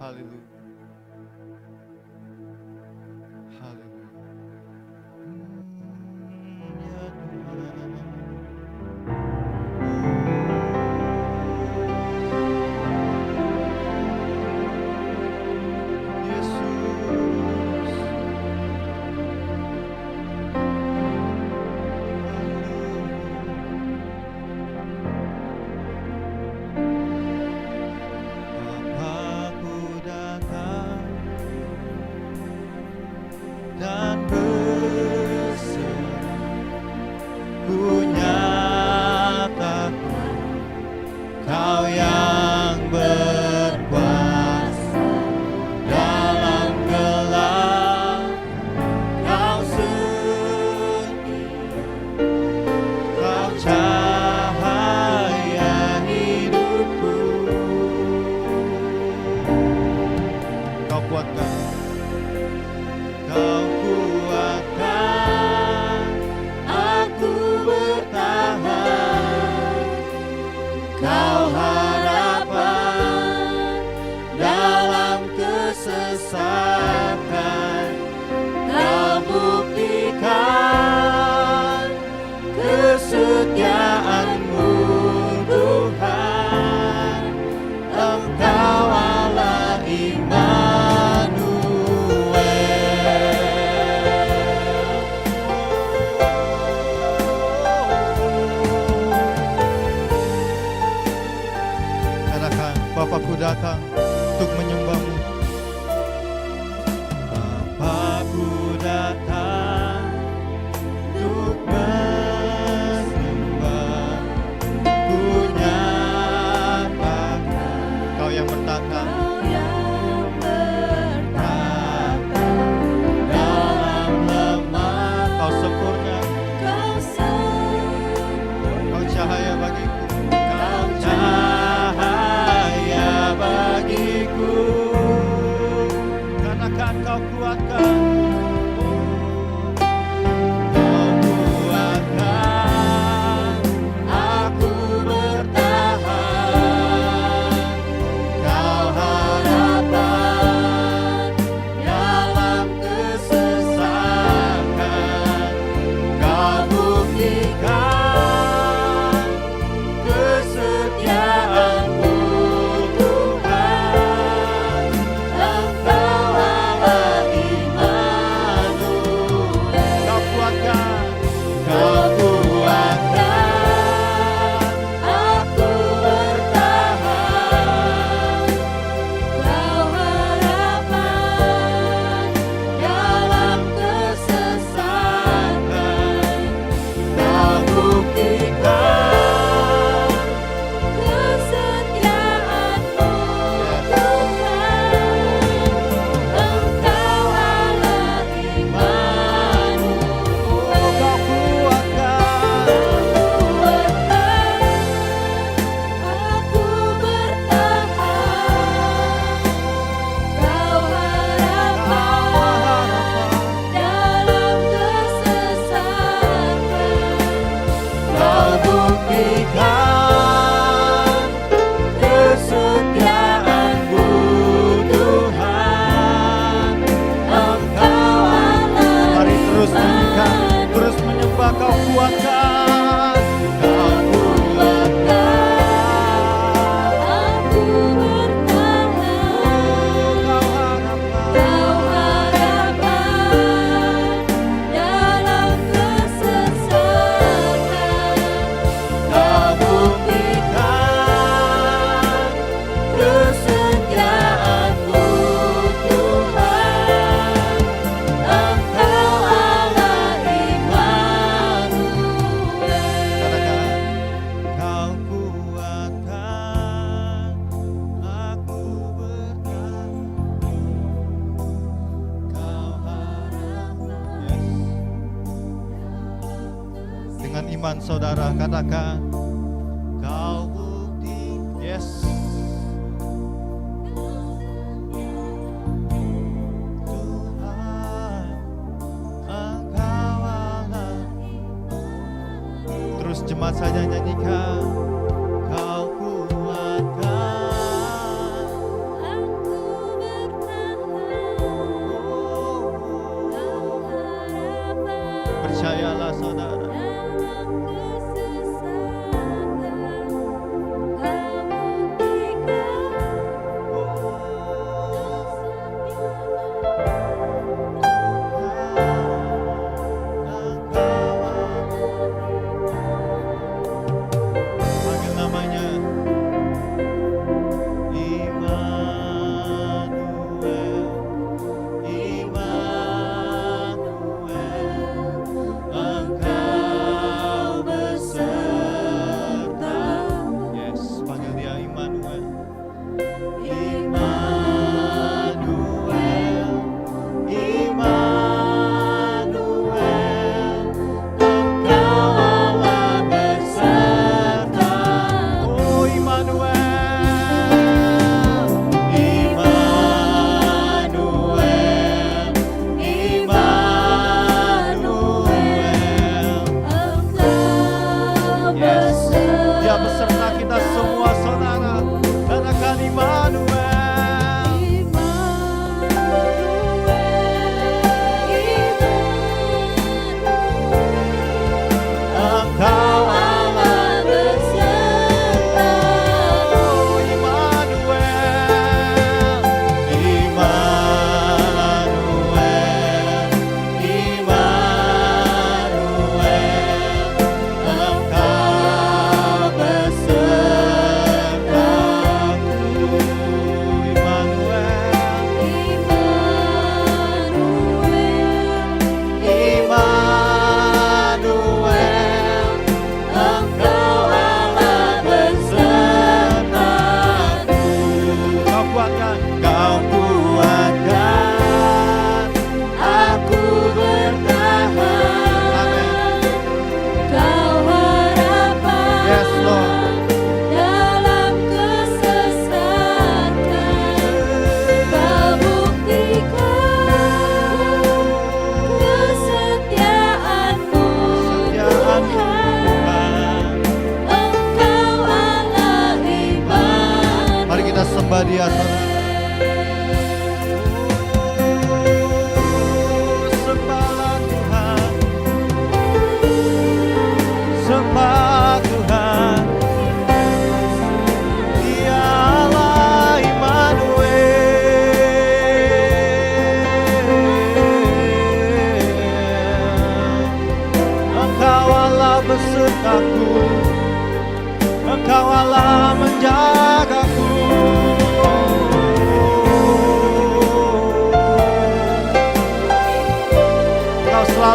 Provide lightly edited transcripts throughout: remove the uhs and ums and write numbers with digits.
Haleluya. Haleluya. Ya Tuhan. Dan berserah, ku nyatakan Kau yang berkuasa dalam gelap, Kau setia, Kau cahaya hidupku. Kau kuatkan, Kau kuatkan aku bertahan. Kau harapan dalam kesesatan. Kau buktikan kesetiaan-Mu, Tuhan. Engkau Allah Bapakku datang untuk menyembah-Mu. Bapakku datang untuk menyembah. Ku nyatakan Kau yang bertata dalam lemah. Kau sempurna, Kau cahaya bagiku. Kau cahaya bagiku, karena kan Kau kuatkan, Kau kuatkan aku bertahan. Kau harapan dalam kesesatan. Kau buktikan kesetiaan-Mu, Tuhan. Engkau Allah Immanuel. Kau kuatkan, Kau kuatkan aku bertahan. Kau harapan dalam kesesatan. Kau buktikan kesetiaan-Mu, Tuhan. Engkau Allah Immanuel. Kau kuatkan aku bertahan. Kau harapan dalam kesesatan. Kau buktikan kesetiaan-Mu, Tuhan. Engkau Allah. Mari terus menyanyikan, terus menyembah. Kau kuatkan, Kau kuatkan aku bertahan. Kau harapan dalam kesesatan. Kau buktikan kesetiaan-Mu, Tuhan. Engkau Allah Immanuel. Katakan, Kau kuatkan aku bertahan. Kau harapan. Yes. Dengan iman saudara katakan, Kau bukti. Yes. Tuhan, Engkau Allah. Terus jemaat saja nyanyikan, Kau kuatkan aku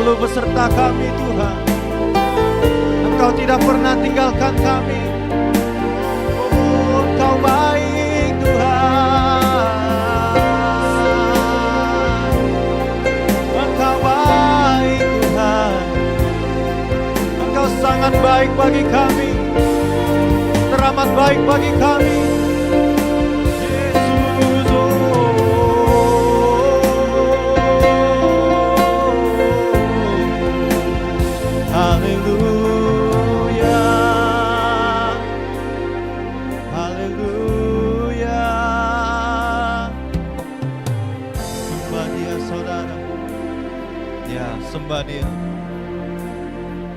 selalu beserta kami Tuhan. Engkau tidak pernah tinggalkan kami. Oh, Engkau baik Tuhan. Engkau baik Tuhan. Engkau sangat baik bagi kami. Teramat baik bagi kami. Sembah Dia,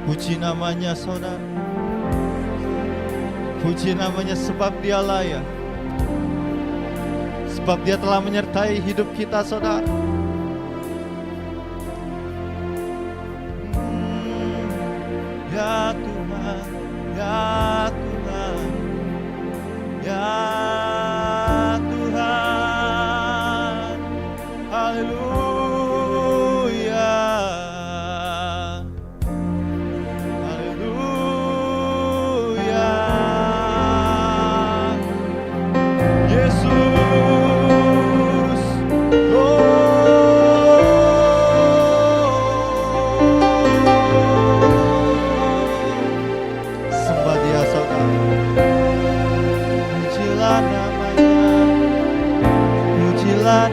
puji namanya saudara, puji namanya sebab Dia layak, sebab Dia telah menyertai hidup kita saudara. Ya Tuhan, ya Tuhan, ya Tuhan, haleluya.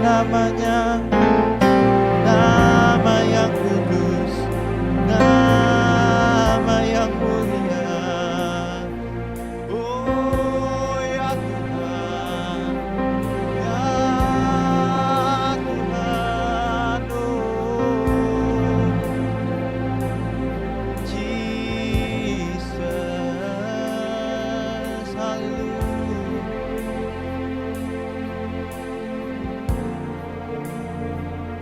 Namanya, nama yang kudus, nama yang mulia. Oh ya Tuhan, ya Tuhan, oh Jesus, haleluya.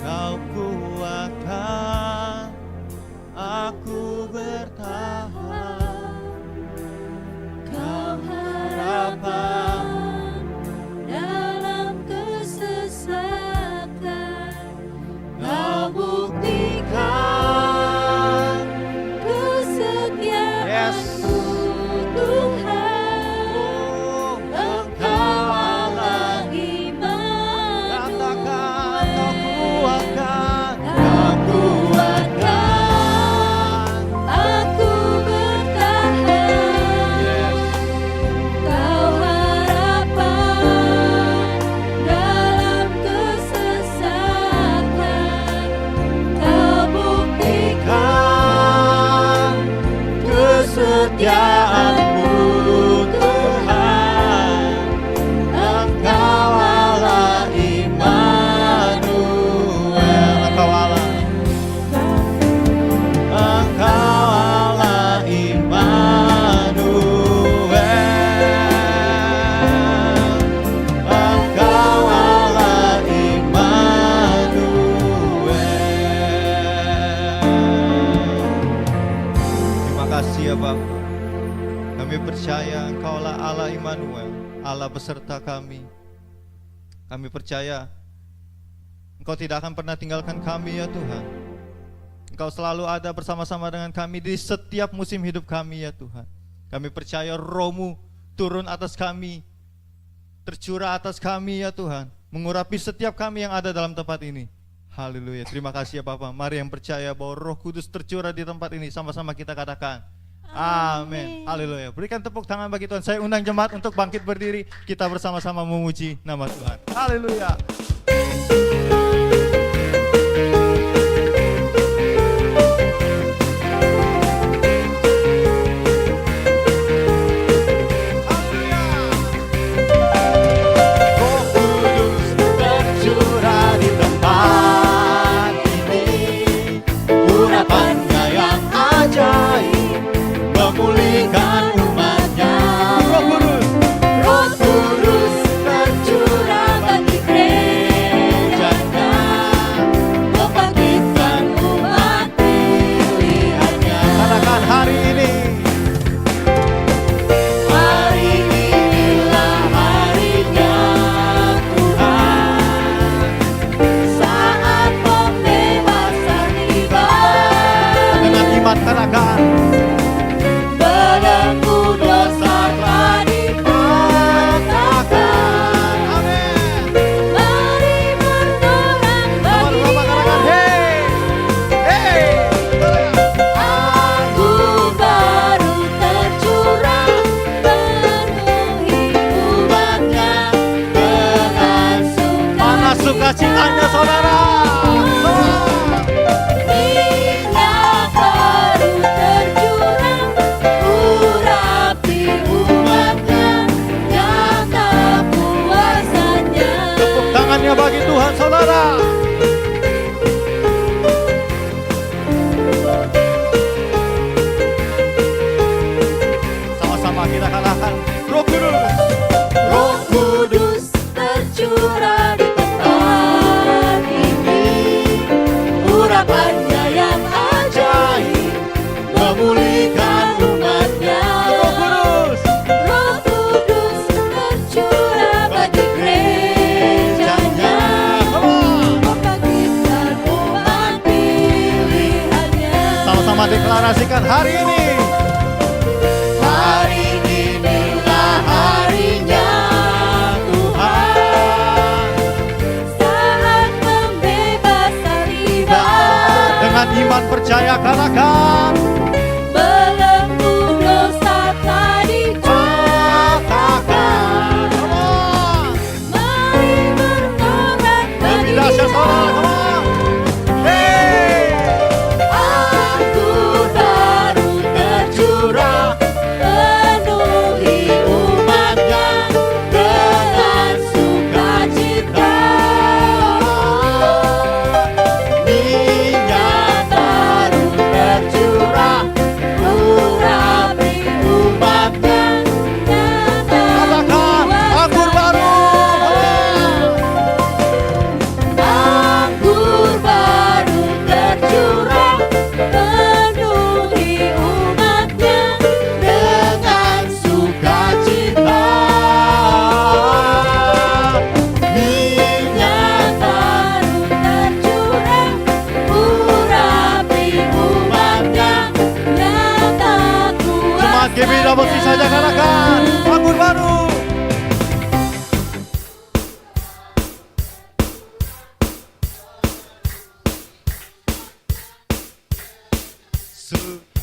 Kau kuatkan aku bertahan, Kau harapan dalam kesesatan, Kau buktikan kesetiaan-Mu Tuhan. Engkau Allah Immanuel. Aku bertahan, Kau harapan dalam kesesatan, Kau buktikan kesetiaan-Mu Tuhan. Engkau Allah Immanuel. Engkau Allah, Engkau Allah Immanuel, Engkau Allah Immanuel. Terima kasih ya Bapa. Kami percaya Engkaulah Allah Immanuel, Allah beserta kami. Kami percaya Engkau tidak akan pernah tinggalkan kami ya Tuhan. Engkau selalu ada bersama-sama dengan kami di setiap musim hidup kami ya Tuhan. Kami percaya Roh-Mu turun atas kami, tercurah atas kami ya Tuhan, mengurapi setiap kami yang ada dalam tempat ini. Haleluya. Terima kasih ya Bapa. Mari yang percaya bahwa Roh Kudus tercurah di tempat ini, sama-sama kita katakan amin. Haleluya. Berikan tepuk tangan bagi Tuhan. Saya undang jemaat untuk bangkit berdiri. Kita bersama-sama memuji nama Tuhan. Haleluya. Memulihkan umatnya. Roh Kudus Roh Kudus tercurah bagi gereja. Mana sukacitanya saudara? Minyak baru tercurah, urapi umatnya, nyata kuasanya. Tepuk tangannya bagi Tuhan saudara. Sama-sama kita katakan Roh Kudus. Roh Kudus tercurah di tempat ini, urapannya yang ajaib memulihkan umatnya. Roh Kudus. Roh Kudus tercurah bagi gerejanya, membangkitkan umat pilihannya. Sama-sama deklarasikan hari ini. Hari inilah harinya Tuhan, saat pembebasan tiba. Dengan iman percaya katakan. Belenggu dosa tadi Katakan. Come on. mari bertobat Lebih dahsyat saudara. Come on. Hey. Anggur baru tercurah, penuhi umatnya dengan sukacita. Minyak baru tercurah, urapi umatnya dengan Katakan anggur baru. Anggur baru tercurah, penuhi umatnya dengan sukacita. Minyak baru tercurah, urapi umatnya, nyata Jemaat GB double C saja katakan anggur baru.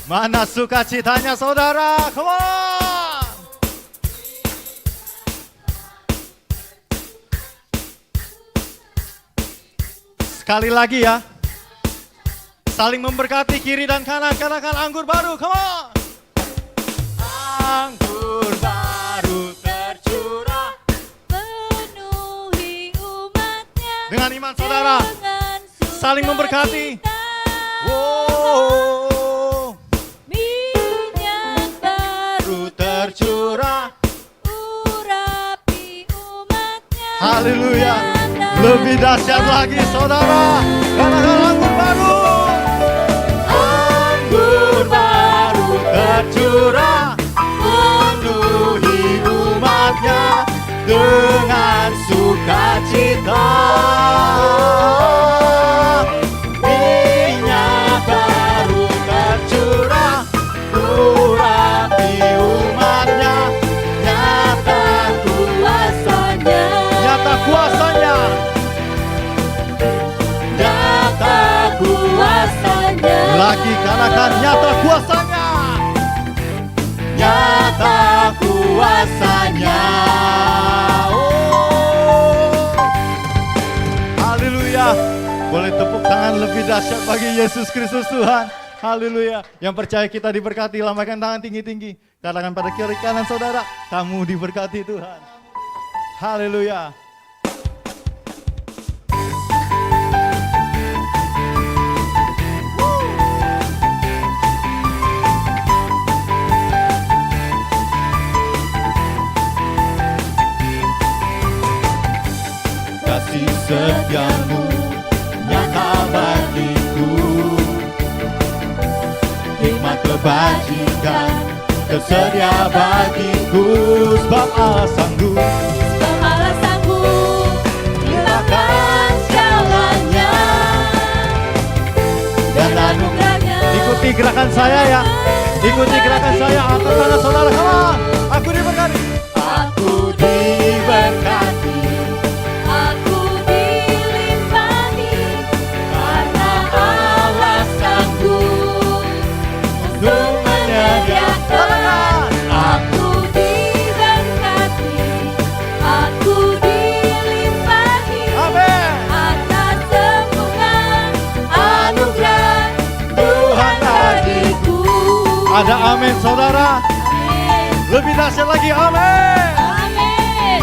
Mana sukacitanya saudara? Come on. Sekali lagi ya. Saling memberkati kiri dan kanan. Katakan anggur baru. Come on. Anggur baru tercurah. penuhi umatnya Dengan iman saudara. dengan Saling memberkati. sukacita. Wow. Minyak baru Baru tercurah. urapi umatnya. Haleluya. nyata Lebih dahsyat lagi saudara. Katakan anggur baru. Anggur baru Tercurah. Penuhi umatnya dengan sukacita. Minyak baru tercurah. Urapi umatnya. Nyata kuasanya. Nyata kuasanya. Nyata kuasanya. Lagi katakan nyata kuasanya. Nyata kuasanya. Oh. Haleluya. Boleh tepuk tangan lebih dahsyat bagi Yesus Kristus Tuhan. Haleluya. Yang percaya kita diberkati, lambaikan tangan tinggi-tinggi. Katakan pada kiri kanan saudara, kamu diberkati Tuhan. Haleluya. Kasih setiamu nyata bagiku, hikmat kebajikan tersedia bagiku. Sebab Allah sanggup Sebab Allah sanggup limpahkan jalannya dan anugerahnya. ikuti gerakan saya ya. Ikuti gerakan saya. Angkat tangan saudara. Come on. Aku diberkati. Aku diberkati, aku dilimpahi, karena Allah sanggup untuk menyediakan. Aku diberkati, aku dilimpahi, Amin. Ada amin saudara. Amin. Lebih dahsyat lagi, amin. Amin.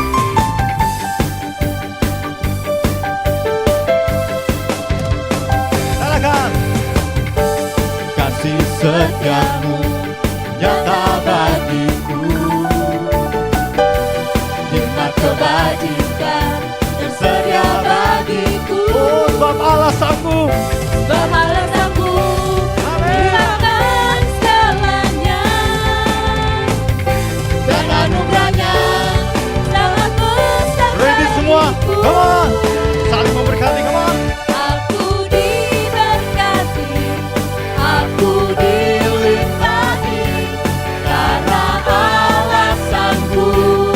Katakan. Kasih setiamu nyata bagiku. Hikmat kebajikan tersedia bagiku. Oh, sebab Allah sanggup. Berhala sanggup berikan segalanya, dan anugerahnya sangat besar Ready semua? bagiku. Come on. Saling memberkati, come on. Aku diberkati, aku dilimpahi, karena Allah sanggup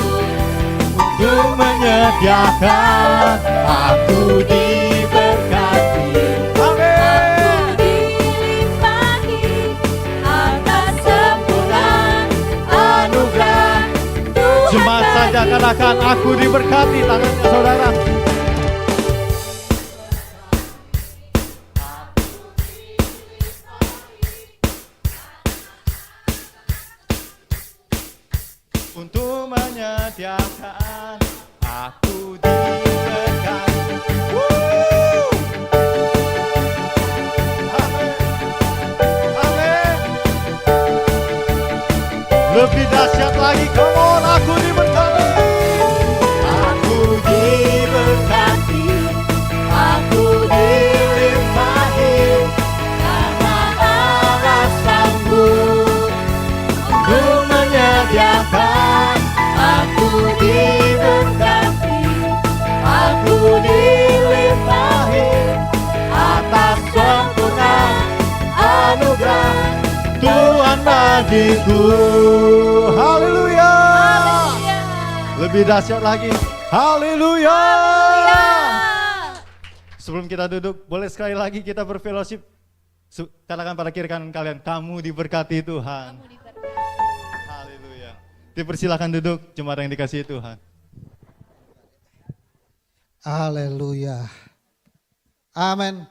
Untuk menyediakan aku diberkati. Amin. dilimpahi atas sempurna anugerah Tuhan. Jemaat saja katakan aku diberkati, tangannya saudara. Untuk menyediakan aku diberkati. Woo! Amin. Amin. Lebih dahsyat lagi, come on, aku diberkati. Aku diberkati, aku dilimpahi, karena Allah sanggup untuk menyediakan. Aku diberkati, aku dilimpahi, atas sempurna anugerah Tuhan bagiku. Haleluya. Lebih dahsyat lagi. Haleluya. Sebelum kita duduk, boleh sekali lagi kita berfellowship. Katakan pada kiri kanan kalian, kamu diberkati Tuhan. Haleluya. Dipersilakan duduk, jemaat yang dikasihi Tuhan. Haleluya. Amin.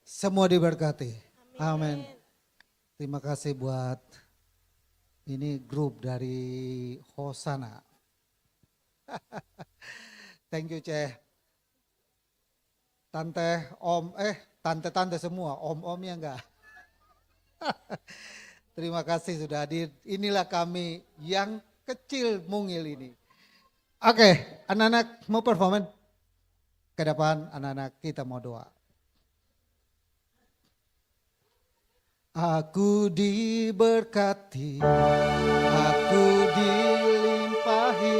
Semua diberkati. Amin. Terima kasih buat ini grup dari Hosana. Thank you, Ceh. Tante, om, tante-tante semua, om-omnya enggak. Terima kasih sudah hadir. Inilah kami yang kecil mungil ini. Oke, anak-anak mau performan? Ke depan anak-anak kita mau doa. Aku diberkati, aku dilimpahi,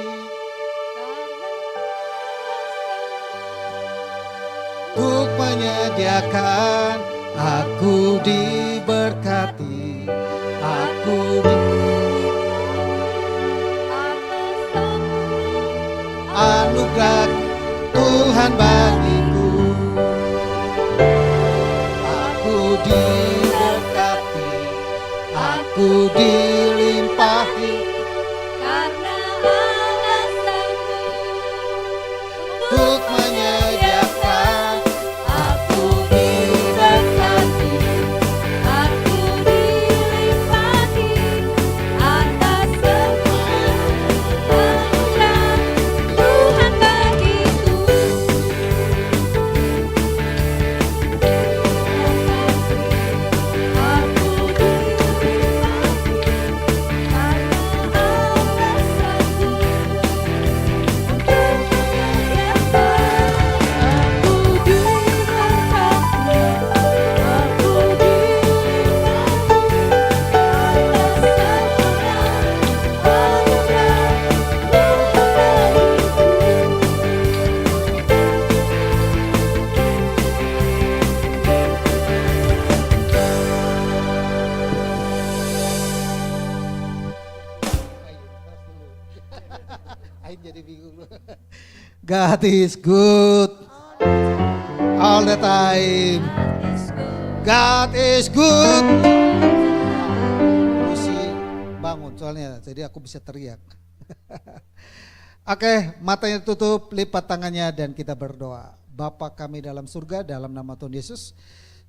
untuk menyediakan, aku diberkati, aku anugerah Tuhan bagiku. Aku diberkati, aku dilimpahi, Karena Allah sanggup untuk menyediakan. aku diberkati, aku dilimpahi, atas sempurna anugerah Tuhan bagiku. Ain jadi bingung. God is good all the time. God is good. Mesti bangun soalnya, jadi aku bisa teriak. Oke, matanya tutup, lipat tangannya dan kita berdoa. Bapa kami dalam surga, dalam nama Tuhan Yesus,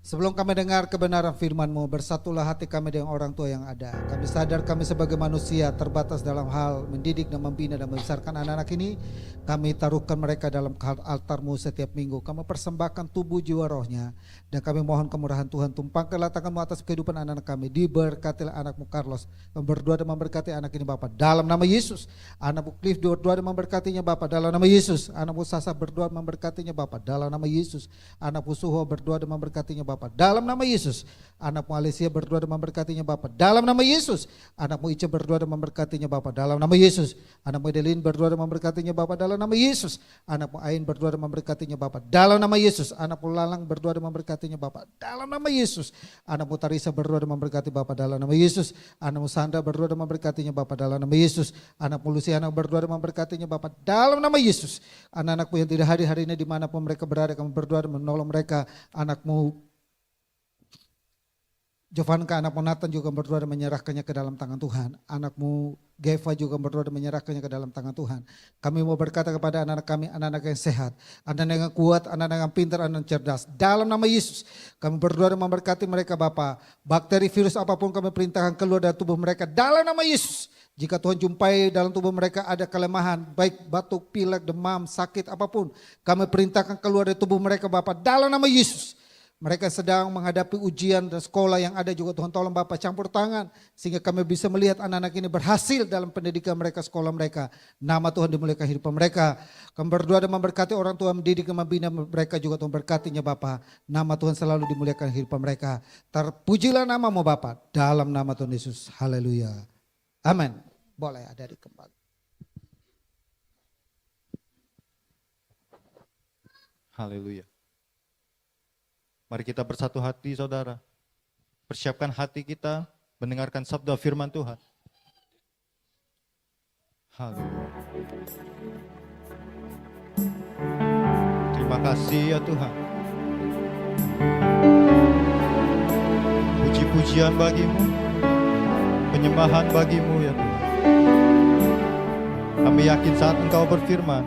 Sebelum kami dengar kebenaran firman-Mu, bersatulah hati kami dengan orang tua yang ada. Kami sadar kami sebagai manusia terbatas dalam hal mendidik dan membina dan membesarkan anak-anak ini. Kami taruhkan mereka dalam altar-Mu setiap minggu. Kami persembahkan tubuh, jiwa, rohnya. Dan kami mohon kemurahan Tuhan, tumpangkanlah tangan-Mu atas kehidupan anak-anak kami. Diberkatilah anak-Mu Carlos. Kami berdoa dan memberkati anak ini Bapa dalam nama Yesus. Anak-Mu Cliff berdoa dan memberkatinya Bapa dalam nama Yesus. Anak-Mu Sasa berdoa dan memberkatinya Bapa dalam nama Yesus. Anak-Mu Suho berdoa dan memberkatinya Bapa dalam nama Yesus. Anak-Mu Alicia berdoa dan memberkatinya Bapa dalam nama Yesus. Anak-Mu Ica berdoa dan memberkatinya Bapa dalam nama Yesus. Anak-Mu Edelin berdoa dan memberkatinya Bapa dalam nama Yesus. Anak-Mu Ain berdoa dan memberkatinya Bapa dalam nama Yesus. Anak-Mu Lalang berdoa dan memberkatinya Bapa dalam nama Yesus. Anak-Mu Tarisa berdoa dan memberkati Bapa dalam nama Yesus. Anak-Mu Sandra berdoa dan memberkatinya Bapa dalam nama Yesus. Anak-Mu Luciana berdoa dan memberkatinya Bapa dalam nama Yesus. Anak-anakmu yang tidak hadir hari ini dimanapun mereka berada, kami berdoa dan menolong mereka. Anak-Mu Jovanka, anak-Mu Nathan juga berdoa dan menyerahkannya ke dalam tangan Tuhan. Anak-Mu Geva juga berdoa dan menyerahkannya ke dalam tangan Tuhan. Kami mau berkata kepada anak-anak kami, anak-anak yang sehat, anak-anak yang kuat, anak-anak yang pintar, anak-anak yang cerdas. Dalam nama Yesus, kami berdoa dan memberkati mereka Bapa. Bakteri, virus apapun kami perintahkan keluar dari tubuh mereka dalam nama Yesus. Jika Tuhan jumpai dalam tubuh mereka ada kelemahan, baik batuk, pilek, demam, sakit apapun, kami perintahkan keluar dari tubuh mereka Bapa dalam nama Yesus. Mereka sedang menghadapi ujian dan sekolah yang ada juga Tuhan tolong Bapak campur tangan. Sehingga kami bisa melihat anak-anak ini berhasil dalam pendidikan mereka, sekolah mereka. Nama Tuhan dimuliakan hidupan mereka. Kami berdoa dan memberkati orang tua mendidik dan membina mereka juga Tuhan berkatinya Bapak. Nama Tuhan selalu dimuliakan hidupan mereka. Terpujilah nama-Mu Bapak dalam nama Tuhan Yesus. Haleluya. Amin. Boleh ada di kembali. Haleluya. Mari kita bersatu hati saudara. Persiapkan hati kita mendengarkan sabda firman Tuhan. Haleluya. Terima kasih ya Tuhan. Puji-pujian bagi-Mu, penyembahan bagi-Mu ya Tuhan. Kami yakin saat Engkau berfirman,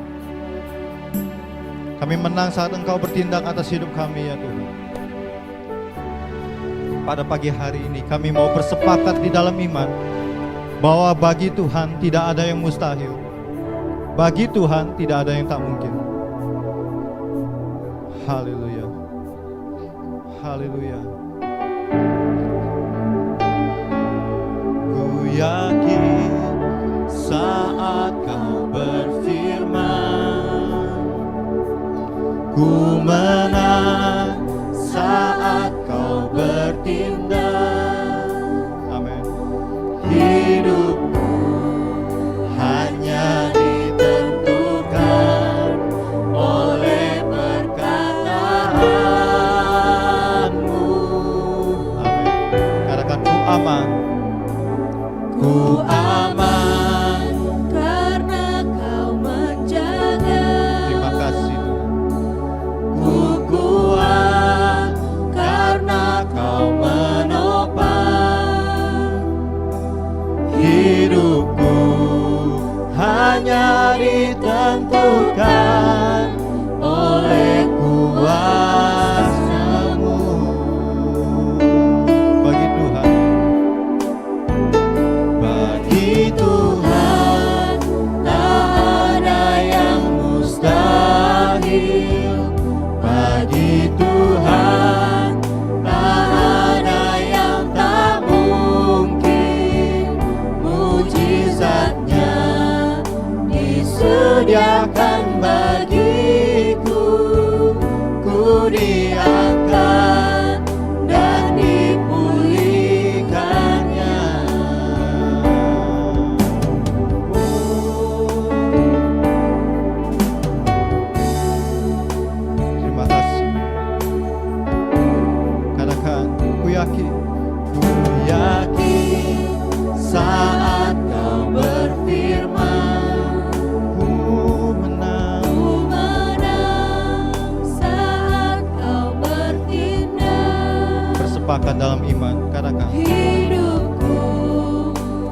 kami menang saat Engkau bertindak atas hidup kami ya Tuhan. Pada pagi hari ini kami mau bersepakat di dalam iman bahwa bagi Tuhan tidak ada yang mustahil. Bagi Tuhan tidak ada yang tak mungkin. Haleluya. Haleluya. Ku yakin saat Kau berfirman, ku menang saat Kau bertindak. Amin. Hidupku hanya ditentukan oleh perkataan-Mu. Amin. Katakan ku aman. Ku aman karena Kau menjaga. Terima kasih Tuhan. Ku kuat karena Kau menopang. Hidupku hanya ditentukan oleh kuasa-Mu. Bagi Tuhan, bagi Tuhan tak ada yang mustahil. Bagi Tuhan tak ada yang tak mungkin. Mujizatnya disediakan bagiku. Ku diangkat dan dipulihkannya. Terima kasih. Katakan, ku yakin. Ku yakin saat Kau berfirman, ku menang. Ku menang saat Kau bertindak. Bersepakat dalam iman. Katakan, Hidupku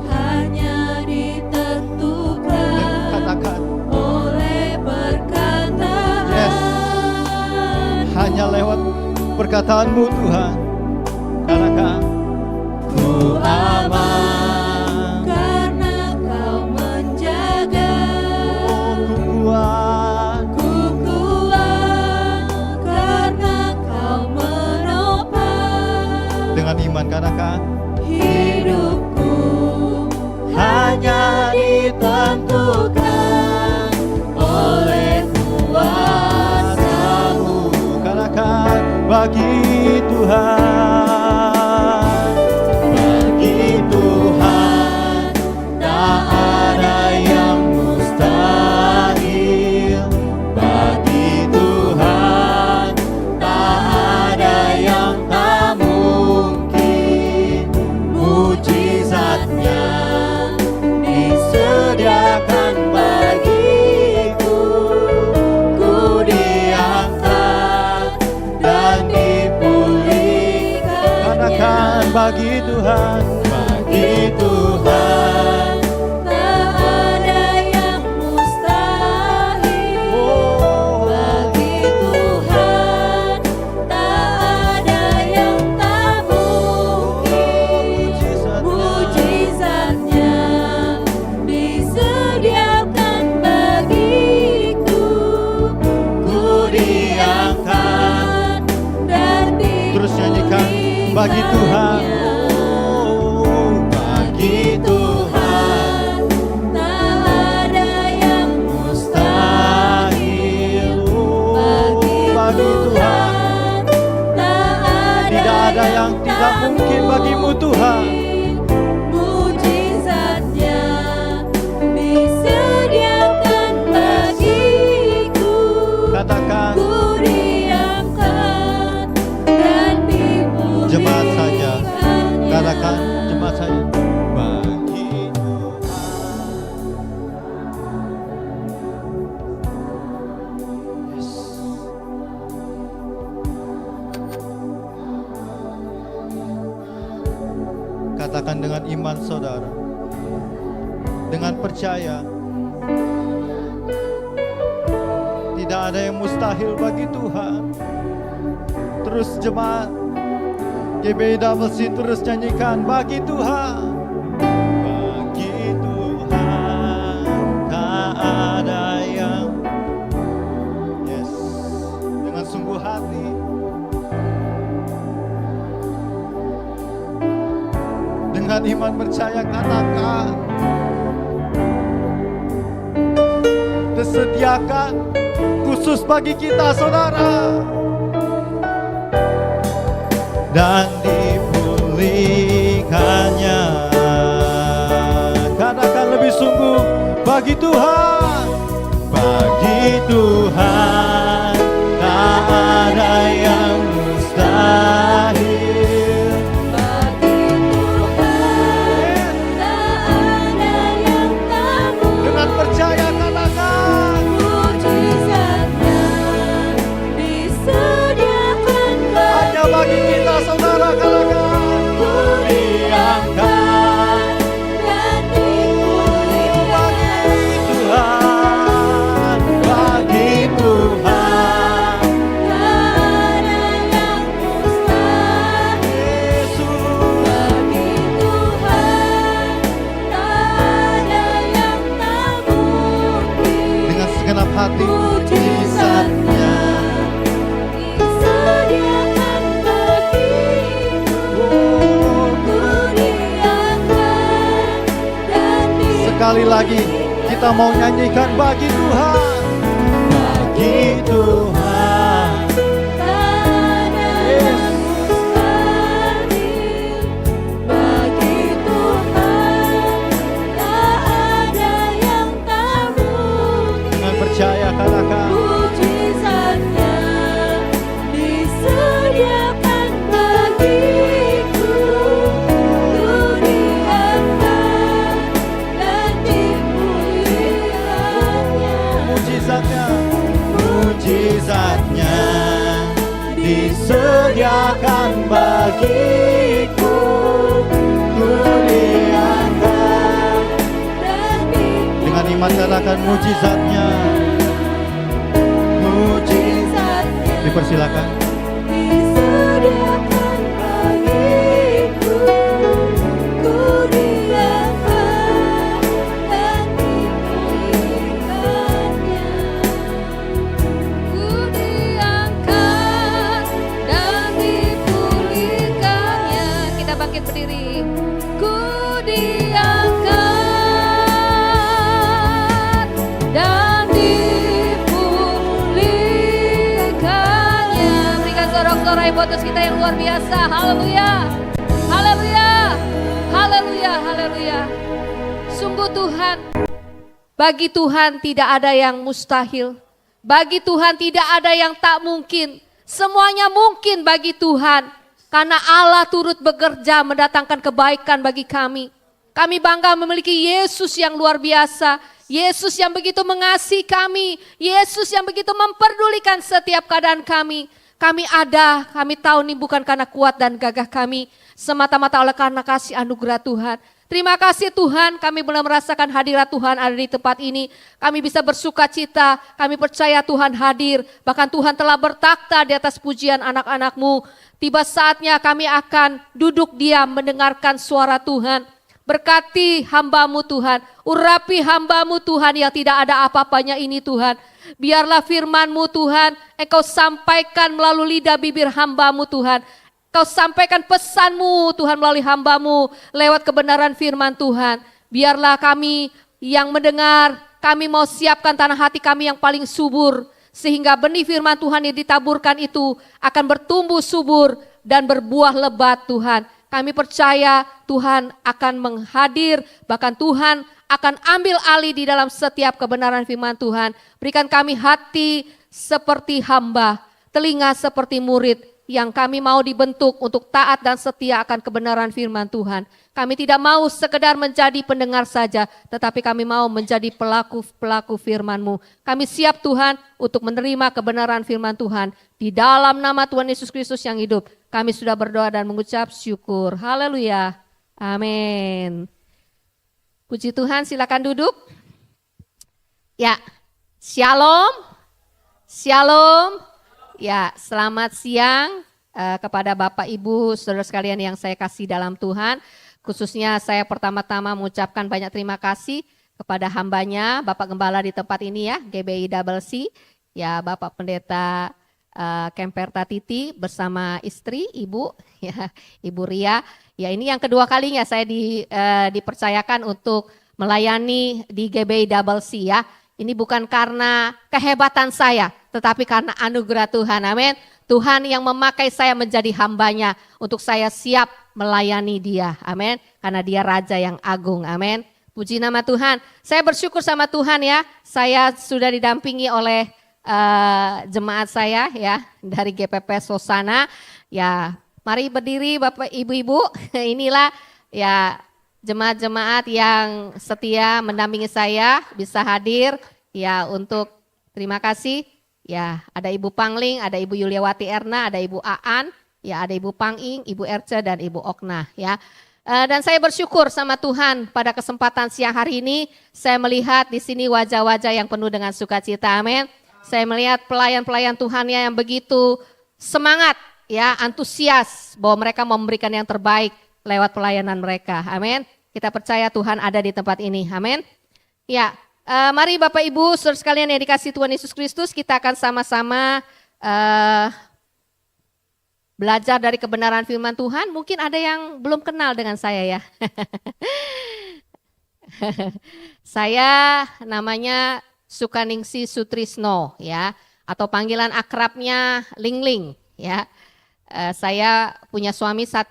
hanya ditentukan katakan, oleh perkataan. yes. Hanya lewat perkataanmu Tuhan. Katakan, ku aman, karena Kau menjaga. ku kuat, Ku kuat karena Kau menopang. dengan iman. Katakan, Hidupku hanya ditentukan oleh kuasa-Mu. katakan, bagi Tuhan, bagi Tuhan tak ada yang mustahil. Bagi Tuhan tak ada yang tak mungkin. Mujizatnya disediakan bagiku. Ku diangkat dan dipulihkan. Katakan, bagi Tuhan, bagi Tuhan tak ada yang mustahil. oh, Bagi Tuhan tak ada yang tak mungkin. Mujizatnya disediakan bagiku. Ku diangkat dan terus nyanyikan, bagi Tuhan, oh, bagi Tuhan tak ada yang mustahil. Oh, bagi Tuhan tidak ada yang tidak mungkin bagimu Tuhan. Mujizatnya disediakan bagiku. Katakan, Ku diangkat dan dipulihkan. jemaat saja. Katakan, jemaat saja, bagi Tuhan. Yes. Katakan dengan iman saudara, dengan percaya, tidak ada yang mustahil bagi Tuhan. Terus jemaat GBI Double C terus nyanyikan, bagi Tuhan, bagi Tuhan tak ada yang, yes, dengan sungguh hati, dengan iman percaya. Katakan, disediakan khusus bagi kita saudara, dan dipulihkannya. Katakan lebih sungguh, bagi Tuhan, bagi Tuhan tak ada yang mustahil. Bagi Tuhan tak ada yang tak mungkin. Dengan percaya katakan, Mujizatnya disediakan hanya bagi kita saudara. Katakan, ku diangkat dan dipulihkan. bagi Tuhan, Tak ada yang mustahil. Yesus. Bagi Tuhan tak ada yang tak mungkin. Dengan segenap hati, Mujizatnya disediakan bagiku. Ku diangkat dan sekali lagi kita mau nyanyikan, bagi Tuhan, bagi Tuhan. tak ada yang mustahil. Bagi Tuhan tak ada yang tak mungkin. Dengan percaya katakan, Mujizatnya disediakan bagiku. Ku diangkat dan dipulihkannya. mujizatnya, mujizatnya disediakan bagiku. Ku diangkat. Dan dipulihkannya. Dengan iman katakan, mujizatnya, mujizat. Mujizatnya Dipersilakan. disediakan sorai buat Tuhan kita yang luar biasa. Haleluya. Haleluya. Haleluya. Haleluya. Sungguh Tuhan, bagi Tuhan tidak ada yang mustahil. Bagi Tuhan tidak ada yang tak mungkin. Semuanya mungkin bagi Tuhan. Karena Allah turut bekerja mendatangkan kebaikan bagi kami. Kami bangga memiliki Yesus yang luar biasa. Yesus yang begitu mengasihi kami. Yesus yang begitu memperdulikan setiap keadaan kami. Kami ada, kami tahu ini bukan karena kuat dan gagah kami. Semata-mata oleh karena kasih anugerah Tuhan. Terima kasih Tuhan, kami boleh merasakan hadirat Tuhan ada di tempat ini. Kami bisa bersuka cita, kami percaya Tuhan hadir. Bahkan Tuhan telah bertakhta di atas pujian anak-anak-Mu. Tiba saatnya kami akan duduk diam mendengarkan suara Tuhan. Berkati hamba-Mu Tuhan, urapi hamba-Mu Tuhan yang tidak ada apa-apanya ini Tuhan. Biarlah firman-Mu Tuhan, Engkau sampaikan melalui lidah bibir hamba-Mu Tuhan. Kau sampaikan pesan-Mu Tuhan melalui hamba-Mu lewat kebenaran firman Tuhan. Biarlah kami yang mendengar, kami mau siapkan tanah hati kami yang paling subur. Sehingga benih firman Tuhan yang ditaburkan itu akan bertumbuh subur dan berbuah lebat Tuhan. Kami percaya Tuhan akan menghadir, bahkan Tuhan akan ambil alih di dalam setiap kebenaran firman Tuhan. Berikan kami hati seperti hamba, telinga seperti murid, yang kami mau dibentuk untuk taat dan setia akan kebenaran firman Tuhan. Kami tidak mau sekedar menjadi pendengar saja, tetapi kami mau menjadi pelaku-pelaku firman-Mu. Kami siap Tuhan untuk menerima kebenaran firman Tuhan. Di dalam nama Tuhan Yesus Kristus yang hidup, kami sudah berdoa dan mengucap syukur. Haleluya. Amin. Puji Tuhan, silakan duduk. Ya, shalom. Shalom. Ya, selamat siang kepada Bapak Ibu saudara sekalian yang saya kasih dalam Tuhan. Khususnya saya pertama-tama mengucapkan banyak terima kasih kepada hambanya Bapak Gembala di tempat ini ya, GBI Double C, ya Bapak Pendeta Kemperta Titi bersama istri Ibu ya, Ibu Ria. Ya, ini yang kedua kalinya saya dipercayakan untuk melayani di GBI Double C ya. Ini bukan karena kehebatan saya, tetapi karena anugerah Tuhan, amin. Tuhan yang memakai saya menjadi hambanya untuk saya siap melayani dia, amin. Karena dia Raja yang agung, amin. Puji nama Tuhan. Saya bersyukur sama Tuhan ya, saya sudah didampingi oleh jemaat saya ya dari GPP Sosana. Ya, mari berdiri Bapak Ibu-ibu, inilah ya jemaat-jemaat yang setia mendampingi saya bisa hadir ya untuk terima kasih ya, ada Ibu Pangling, ada Ibu Yuliawati Erna, ada Ibu Aan, ya ada Ibu Panging, Ibu Erce dan Ibu Okna ya. Dan saya bersyukur sama Tuhan pada kesempatan siang hari ini saya melihat di sini wajah-wajah yang penuh dengan sukacita, amin. Saya melihat pelayan-pelayan Tuhannya yang begitu semangat ya, antusias bahwa mereka mau memberikan yang terbaik lewat pelayanan mereka, amin. Kita percaya Tuhan ada di tempat ini, amin. Ya, mari Bapak Ibu, saudara sekalian yang dikasihi Tuhan Yesus Kristus, kita akan sama-sama belajar dari kebenaran firman Tuhan. Mungkin ada yang belum kenal dengan saya ya. Saya namanya Sukaningsi Sutrisno ya, atau panggilan akrabnya Ling-Ling ya. Saya punya suami 1,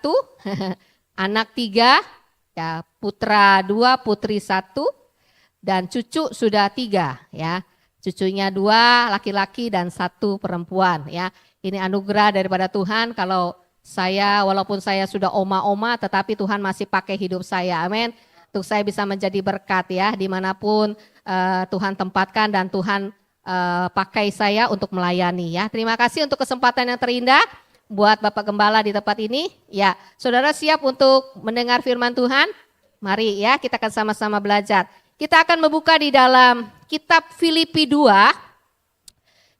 anak 3. Ya, putra 2, putri 1, dan cucu sudah 3 ya. Cucunya 2 laki-laki dan 1 perempuan ya. Ini anugerah daripada Tuhan kalau saya walaupun saya sudah oma-oma tetapi Tuhan masih pakai hidup saya, amin. Untuk saya bisa menjadi berkat ya dimanapun Tuhan tempatkan dan Tuhan pakai saya untuk melayani ya. Terima kasih untuk kesempatan yang terindah buat Bapak Gembala di tempat ini. Ya, saudara siap untuk mendengar firman Tuhan? Mari ya, kita akan sama-sama belajar. Kita akan membuka di dalam kitab Filipi 2.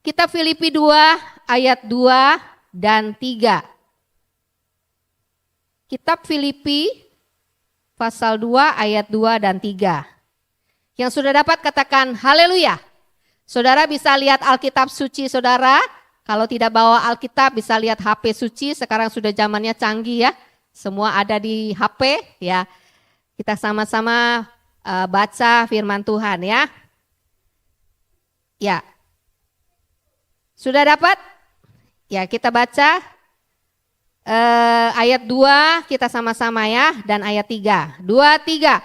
Kitab Filipi 2 ayat 2 dan 3. Kitab Filipi pasal 2 ayat 2 dan 3. Yang sudah dapat katakan haleluya. Saudara bisa lihat Alkitab suci saudara. Kalau tidak bawa Alkitab bisa lihat HP suci, sekarang sudah zamannya canggih ya. Semua ada di HP ya. Kita sama-sama baca firman Tuhan ya. Ya. Sudah dapat? Ya, kita baca ayat 2 kita sama-sama ya, dan ayat 3. 2, 3.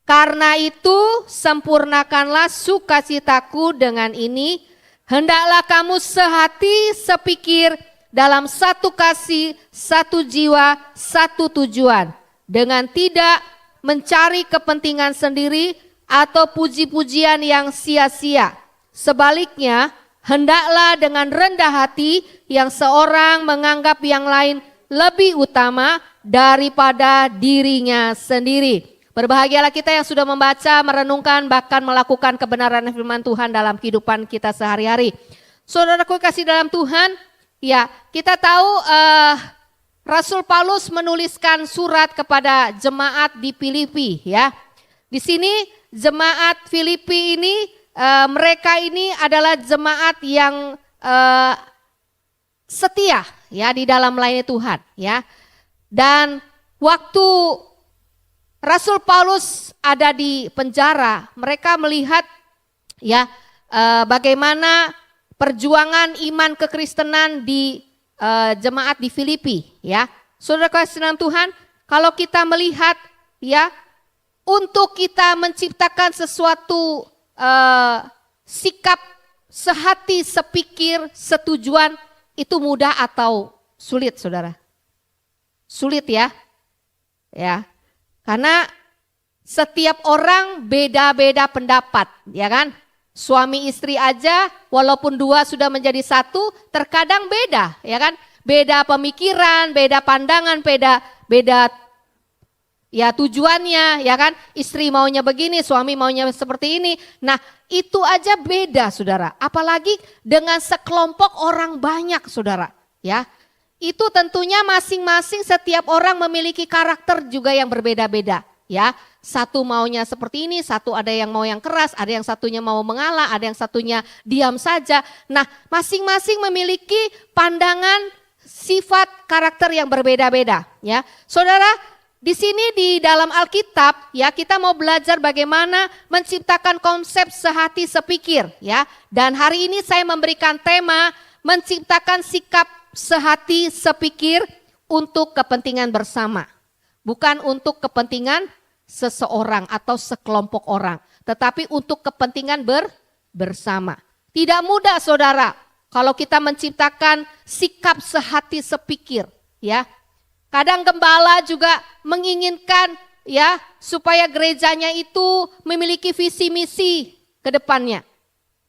Karena itu sempurnakanlah sukacitaku dengan ini, hendaklah kamu sehati sepikir dalam satu kasih, satu jiwa, satu tujuan, dengan tidak mencari kepentingan sendiri atau puji-pujian yang sia-sia. Sebaliknya, hendaklah dengan rendah hati yang seorang menganggap yang lain lebih utama daripada dirinya sendiri. Berbahagialah kita yang sudah membaca, merenungkan, bahkan melakukan kebenaran firman Tuhan dalam kehidupan kita sehari-hari. Saudaraku kasih dalam Tuhan, ya kita tahu Rasul Paulus menuliskan surat kepada jemaat di Filipi ya. Di sini jemaat Filipi ini mereka ini adalah jemaat yang setia ya di dalam melayani Tuhan ya. Dan waktu Rasul Paulus ada di penjara, mereka melihat ya bagaimana perjuangan iman kekristenan di jemaat di Filipi ya. Saudara kasih dalam Tuhan, kalau kita melihat ya, untuk kita menciptakan sesuatu sikap sehati, sepikir, setujuan, itu mudah atau sulit, saudara? Sulit ya, ya. Karena setiap orang beda-beda pendapat, ya kan? Suami istri aja, walaupun dua sudah menjadi satu, terkadang beda, ya kan? Beda pemikiran, beda pandangan, beda ya tujuannya, ya kan? Istri maunya begini, suami maunya seperti ini. Nah, itu aja beda, saudara. Apalagi dengan sekelompok orang banyak, saudara. Ya, itu tentunya masing-masing setiap orang memiliki karakter juga yang berbeda-beda. Ya, satu maunya seperti ini, satu ada yang mau yang keras, ada yang satunya mau mengalah, ada yang satunya diam saja. Nah, masing-masing memiliki pandangan, sifat, karakter yang berbeda-beda. Ya, saudara. Di sini di dalam Alkitab ya kita mau belajar bagaimana menciptakan konsep sehati sepikir ya. Dan hari ini saya memberikan tema menciptakan sikap sehati sepikir untuk kepentingan bersama. Bukan untuk kepentingan seseorang atau sekelompok orang, tetapi untuk kepentingan bersama. Tidak mudah, saudara, kalau kita menciptakan sikap sehati sepikir ya. Kadang gembala juga menginginkan ya supaya gerejanya itu memiliki visi misi ke depannya.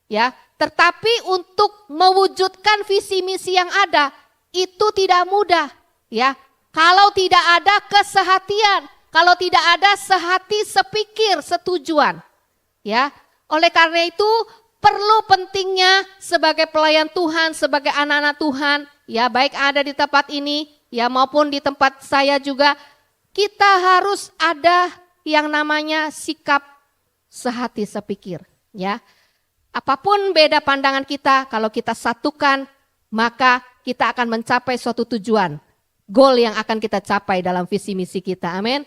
Ya, tetapi untuk mewujudkan visi misi yang ada itu tidak mudah ya. Kalau tidak ada kesehatian, kalau tidak ada sehati sepikir, setujuan. Ya. Oleh karena itu perlu pentingnya sebagai pelayan Tuhan, sebagai anak-anak Tuhan, ya baik ada di tempat ini ya maupun di tempat saya juga, kita harus ada yang namanya sikap sehati sepikir ya. Apapun beda pandangan kita, kalau kita satukan maka kita akan mencapai suatu tujuan, goal yang akan kita capai dalam visi misi kita. Amin.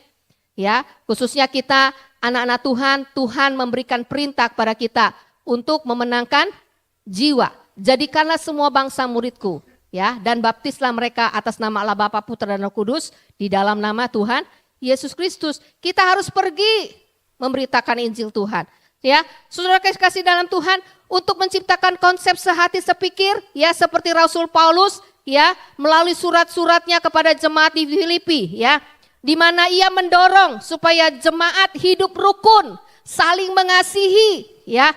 Ya, khususnya kita anak-anak Tuhan, Tuhan memberikan perintah kepada kita untuk memenangkan jiwa. Jadikanlah semua bangsa muridku. Ya, dan baptislah mereka atas nama Allah Bapa, Putra dan Roh Kudus di dalam nama Tuhan Yesus Kristus. Kita harus pergi memberitakan Injil Tuhan. Ya, saudara kasih dalam Tuhan, untuk menciptakan konsep sehati sepikir, ya seperti Rasul Paulus, ya melalui surat-suratnya kepada jemaat di Filipi, ya, di mana ia mendorong supaya jemaat hidup rukun, saling mengasihi, ya,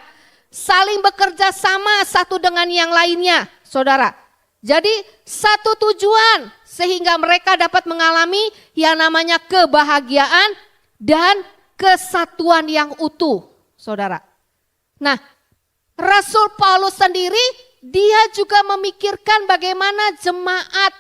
saling bekerja sama satu dengan yang lainnya, saudara. Jadi satu tujuan sehingga mereka dapat mengalami yang namanya kebahagiaan dan kesatuan yang utuh, saudara. Nah, Rasul Paulus sendiri dia juga memikirkan bagaimana jemaat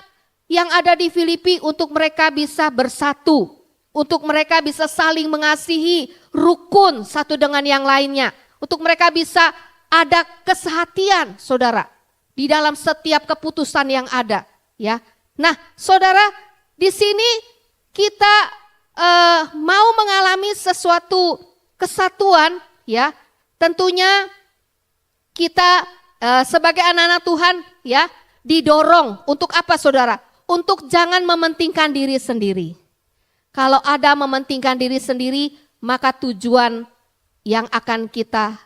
yang ada di Filipi untuk mereka bisa bersatu, untuk mereka bisa saling mengasihi, rukun satu dengan yang lainnya, untuk mereka bisa ada kesehatian, saudara. Di dalam setiap keputusan yang ada, ya. Nah, saudara, di sini kita mau mengalami sesuatu kesatuan, ya. Tentunya kita sebagai anak-anak Tuhan, ya, didorong untuk apa, saudara? untuk jangan mementingkan diri sendiri. Kalau ada mementingkan diri sendiri, maka tujuan yang akan kita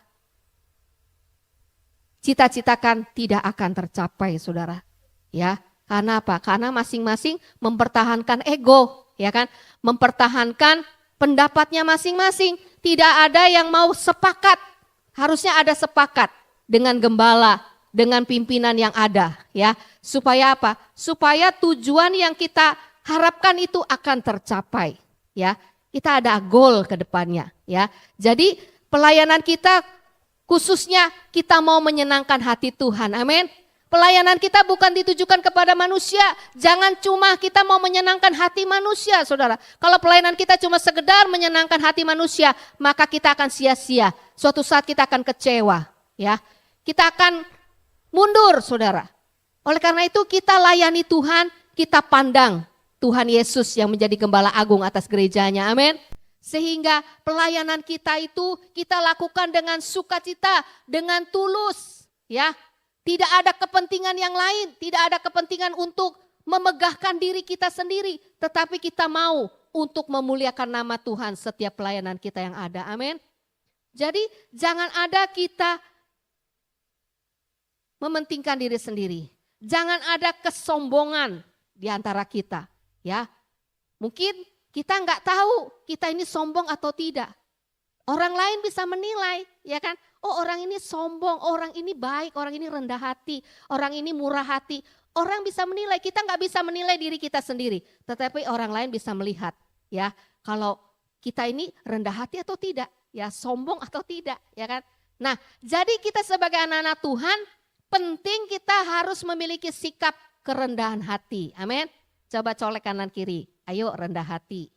cita-citakan tidak akan tercapai, saudara. Ya, karena apa? Karena masing-masing mempertahankan ego, ya kan? Mempertahankan pendapatnya masing-masing. Tidak ada yang mau sepakat. Harusnya ada sepakat dengan gembala, dengan pimpinan yang ada, ya. Supaya apa? Supaya tujuan yang kita harapkan itu akan tercapai, ya. Kita ada goal ke depannya, ya. Jadi pelayanan kita khususnya kita mau menyenangkan hati Tuhan, amin. Pelayanan kita bukan ditujukan kepada manusia. Jangan cuma kita mau menyenangkan hati manusia, saudara. Kalau pelayanan kita cuma sekedar menyenangkan hati manusia, maka kita akan sia-sia. Suatu saat kita akan kecewa, ya. Kita akan mundur, saudara. Oleh karena itu kita layani Tuhan, kita pandang Tuhan Yesus yang menjadi gembala agung atas gerejanya, amin. Sehingga pelayanan kita itu kita lakukan dengan sukacita, dengan tulus, ya. Tidak ada kepentingan yang lain, tidak ada kepentingan untuk memegahkan diri kita sendiri, tetapi kita mau untuk memuliakan nama Tuhan setiap pelayanan kita yang ada, amin. Jadi jangan ada kita mementingkan diri sendiri. Jangan ada kesombongan di antara kita, ya. Mungkin kita nggak tahu kita ini sombong atau tidak. Orang lain bisa menilai, ya kan? Oh, orang ini sombong, orang ini baik, orang ini rendah hati, orang ini murah hati. Orang bisa menilai, kita nggak bisa menilai diri kita sendiri. Tetapi orang lain bisa melihat, ya. Kalau kita ini rendah hati atau tidak, ya sombong atau tidak, ya kan? Nah, jadi kita sebagai anak-anak Tuhan, penting kita harus memiliki sikap kerendahan hati. Amin. Coba colek kanan kiri. Ayo rendah hati.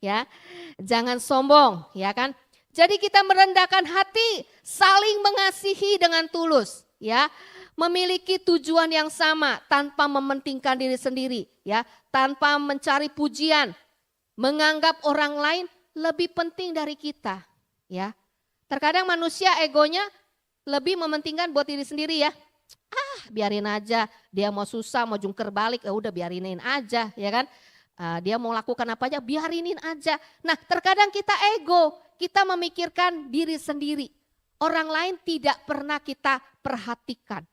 Ya. Jangan sombong, ya kan? Jadi kita merendahkan hati, saling mengasihi dengan tulus, ya. Memiliki tujuan yang sama tanpa mementingkan diri sendiri, ya. Tanpa mencari pujian, menganggap orang lain lebih penting dari kita, ya. Terkadang manusia egonya lebih mementingkan buat diri sendiri, ya. Biarin aja, dia mau susah, mau jungkir balik, ya udah biarinin aja, ya kan. Dia mau lakukan apa aja, biarinin aja. Nah, terkadang kita ego, kita memikirkan diri sendiri. Orang lain tidak pernah kita perhatikan.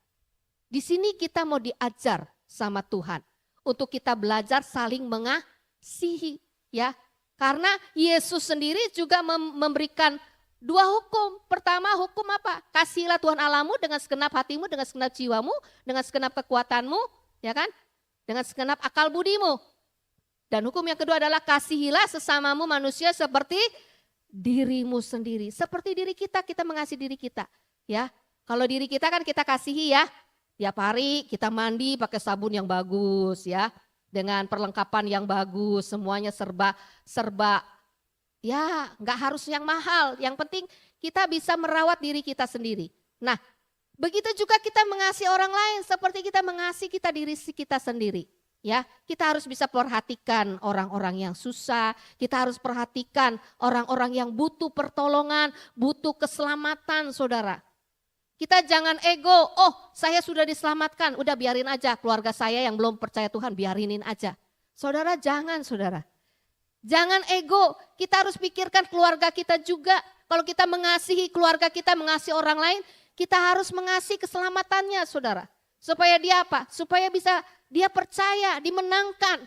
Di sini kita mau diajar sama Tuhan untuk kita belajar saling mengasihi, ya. Karena Yesus sendiri juga memberikan dua hukum. Pertama, hukum apa? Kasihilah Tuhan Allahmu dengan segenap hatimu, dengan segenap jiwamu, dengan segenap kekuatanmu, ya kan? Dengan segenap akal budimu. Dan hukum yang kedua adalah kasihilah sesamamu manusia seperti dirimu sendiri. Seperti diri kita mengasihi diri kita, ya. Kalau diri kita kan kita kasihi, ya. Tiap hari kita mandi pakai sabun yang bagus, ya. Dengan perlengkapan yang bagus, semuanya serba ya, nggak harus yang mahal. Yang penting kita bisa merawat diri kita sendiri. Nah, begitu juga kita mengasihi orang lain seperti kita mengasihi diri kita sendiri. Ya, kita harus bisa perhatikan orang-orang yang susah, kita harus perhatikan orang-orang yang butuh pertolongan, butuh keselamatan, saudara. Kita jangan ego, oh saya sudah diselamatkan, udah biarin aja keluarga saya yang belum percaya Tuhan, biarinin aja. Saudara jangan, saudara. Jangan ego, kita harus pikirkan keluarga kita juga. Kalau kita mengasihi keluarga kita, mengasihi orang lain, kita harus mengasihi keselamatannya, saudara. Supaya dia apa? Supaya bisa dia percaya, dimenangkan.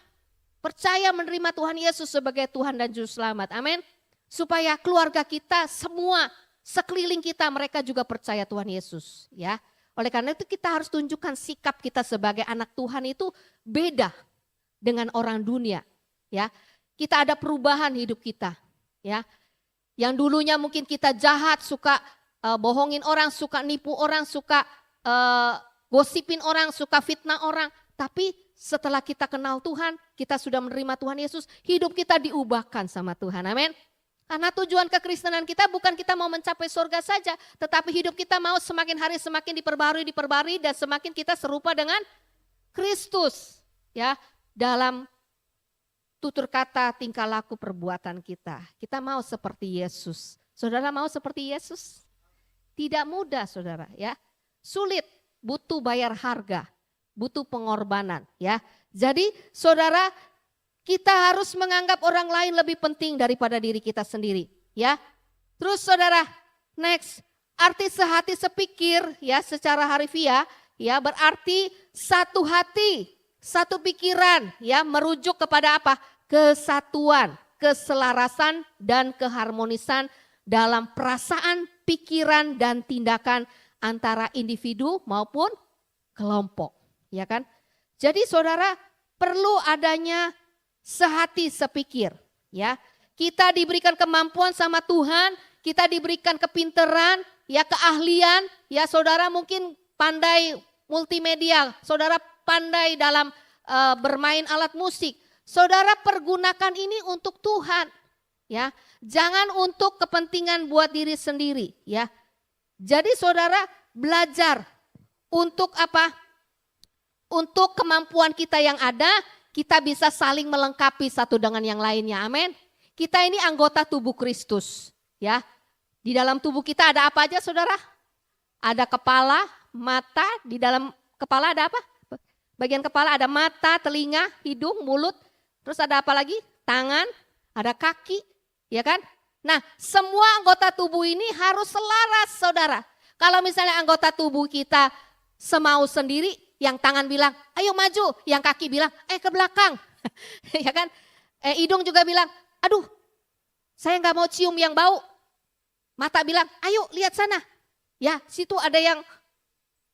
Percaya menerima Tuhan Yesus sebagai Tuhan dan Juru Selamat. Amin. Supaya keluarga kita semua, sekeliling kita mereka juga percaya Tuhan Yesus. Ya. Oleh karena itu kita harus tunjukkan sikap kita sebagai anak Tuhan itu beda dengan orang dunia. Ya. Kita ada perubahan hidup kita. Ya. Yang dulunya mungkin kita jahat, suka bohongin orang, suka nipu orang, suka gosipin orang, suka fitnah orang. Tapi setelah kita kenal Tuhan, kita sudah menerima Tuhan Yesus, hidup kita diubahkan sama Tuhan, amin. Karena tujuan kekristenan kita bukan kita mau mencapai surga saja, tetapi hidup kita mau semakin hari semakin diperbarui dan semakin kita serupa dengan Kristus. Ya, dalam tutur kata, tingkah laku, perbuatan kita. Kita mau seperti Yesus. Saudara mau seperti Yesus? Tidak mudah, saudara, ya. Sulit, butuh bayar harga. butuh pengorbanan ya. Jadi saudara, kita harus menganggap orang lain lebih penting daripada diri kita sendiri ya. Terus saudara, next, arti sehati sepikir ya secara harfiah ya berarti satu hati, satu pikiran ya, merujuk kepada apa? Kesatuan, keselarasan dan keharmonisan dalam perasaan, pikiran dan tindakan antara individu maupun kelompok, ya kan? Jadi saudara, perlu adanya sehati sepikir, ya. Kita diberikan kemampuan sama Tuhan, kita diberikan kepinteran, ya keahlian, ya saudara mungkin pandai multimedia, saudara pandai dalam bermain alat musik. Saudara pergunakan ini untuk Tuhan, ya. Jangan untuk kepentingan buat diri sendiri, ya. Jadi saudara belajar untuk apa? Untuk kemampuan kita yang ada, kita bisa saling melengkapi satu dengan yang lainnya. Amin. Kita ini anggota tubuh Kristus, ya. Di dalam tubuh kita ada apa aja, saudara? Ada kepala, mata, di dalam kepala ada apa? Bagian kepala ada mata, telinga, hidung, mulut. Terus ada apa lagi? Tangan, ada kaki, ya kan? Nah, semua anggota tubuh ini harus selaras, saudara. Kalau misalnya anggota tubuh kita semau sendiri, yang tangan bilang, ayo maju, yang kaki bilang, ke belakang, ya kan? Hidung juga bilang, aduh, saya nggak mau cium yang bau. Mata bilang, ayo lihat sana, ya situ ada yang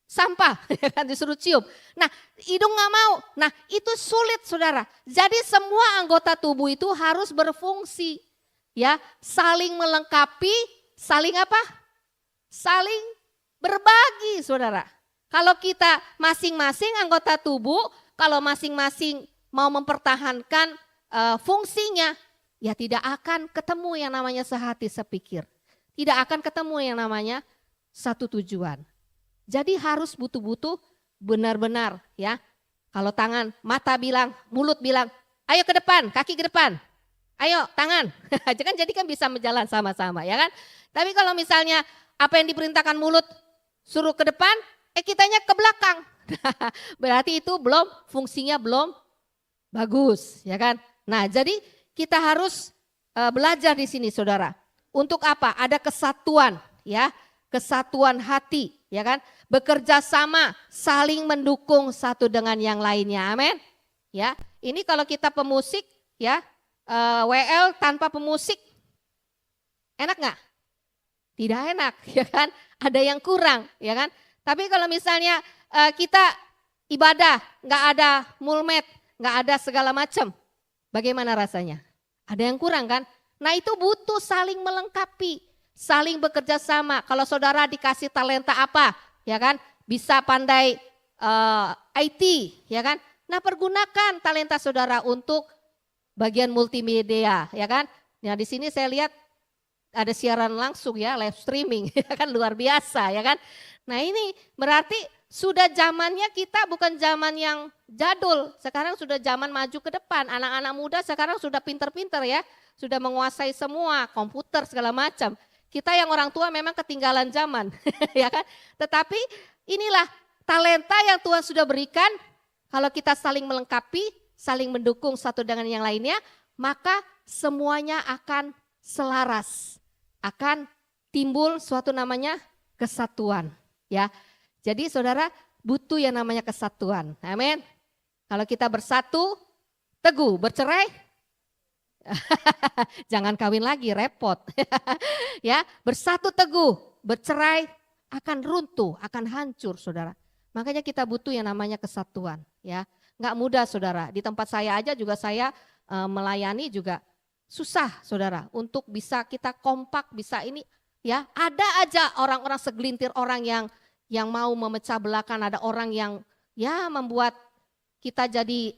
sampah, ya kan, disuruh cium. Nah, hidung nggak mau. Nah, itu sulit, saudara. Jadi semua anggota tubuh itu harus berfungsi, ya, saling melengkapi, saling apa? Saling berbagi, saudara. Kalau kita masing-masing anggota tubuh, kalau masing-masing mau mempertahankan fungsinya, ya tidak akan ketemu yang namanya sehati sepikir. Tidak akan ketemu yang namanya satu tujuan. Jadi harus butuh-butuh benar-benar ya. Kalau tangan, mata bilang, mulut bilang, ayo ke depan, kaki ke depan. Ayo tangan, jadi kan bisa berjalan sama-sama ya kan. Tapi kalau misalnya apa yang diperintahkan mulut suruh ke depan, kitanya ke belakang. Berarti itu belum, fungsinya belum bagus ya kan. Nah jadi kita harus belajar di sini saudara. Untuk apa? Ada kesatuan ya, kesatuan hati ya kan. Bekerja sama, saling mendukung satu dengan yang lainnya. Amin. Ya, ini kalau kita pemusik ya, WL tanpa pemusik enak nggak? Tidak enak, ya kan? Ada yang kurang, ya kan? Tapi kalau misalnya kita ibadah nggak ada mulmet, nggak ada segala macam, bagaimana rasanya? Ada yang kurang kan? Nah itu butuh saling melengkapi, saling bekerja sama. Kalau saudara dikasih talenta apa? Ya kan, bisa pandai IT, ya kan. Nah pergunakan talenta saudara untuk bagian multimedia, ya kan. Nah di sini saya lihat ada siaran langsung ya, live streaming, ya kan luar biasa, ya kan. Nah ini berarti sudah zamannya kita bukan zaman yang jadul, sekarang sudah zaman maju ke depan. Anak-anak muda sekarang sudah pinter-pinter ya, sudah menguasai semua komputer segala macam. Kita yang orang tua memang ketinggalan zaman, ya kan? Tetapi inilah talenta yang Tuhan sudah berikan. Kalau kita saling melengkapi, saling mendukung satu dengan yang lainnya, maka semuanya akan selaras, akan timbul suatu namanya kesatuan, ya. Jadi saudara butuh yang namanya kesatuan, amin. Kalau kita bersatu, teguh, bercerai, jangan kawin lagi, repot. Ya, bersatu teguh, bercerai akan runtuh, akan hancur, saudara. Makanya kita butuh yang namanya kesatuan, ya. Nggak mudah, saudara. Di tempat saya aja juga saya melayani juga susah, saudara. Untuk bisa kita kompak, bisa ini, ya. Ada aja orang-orang segelintir orang yang mau memecah belahkan. Ada orang yang ya membuat kita jadi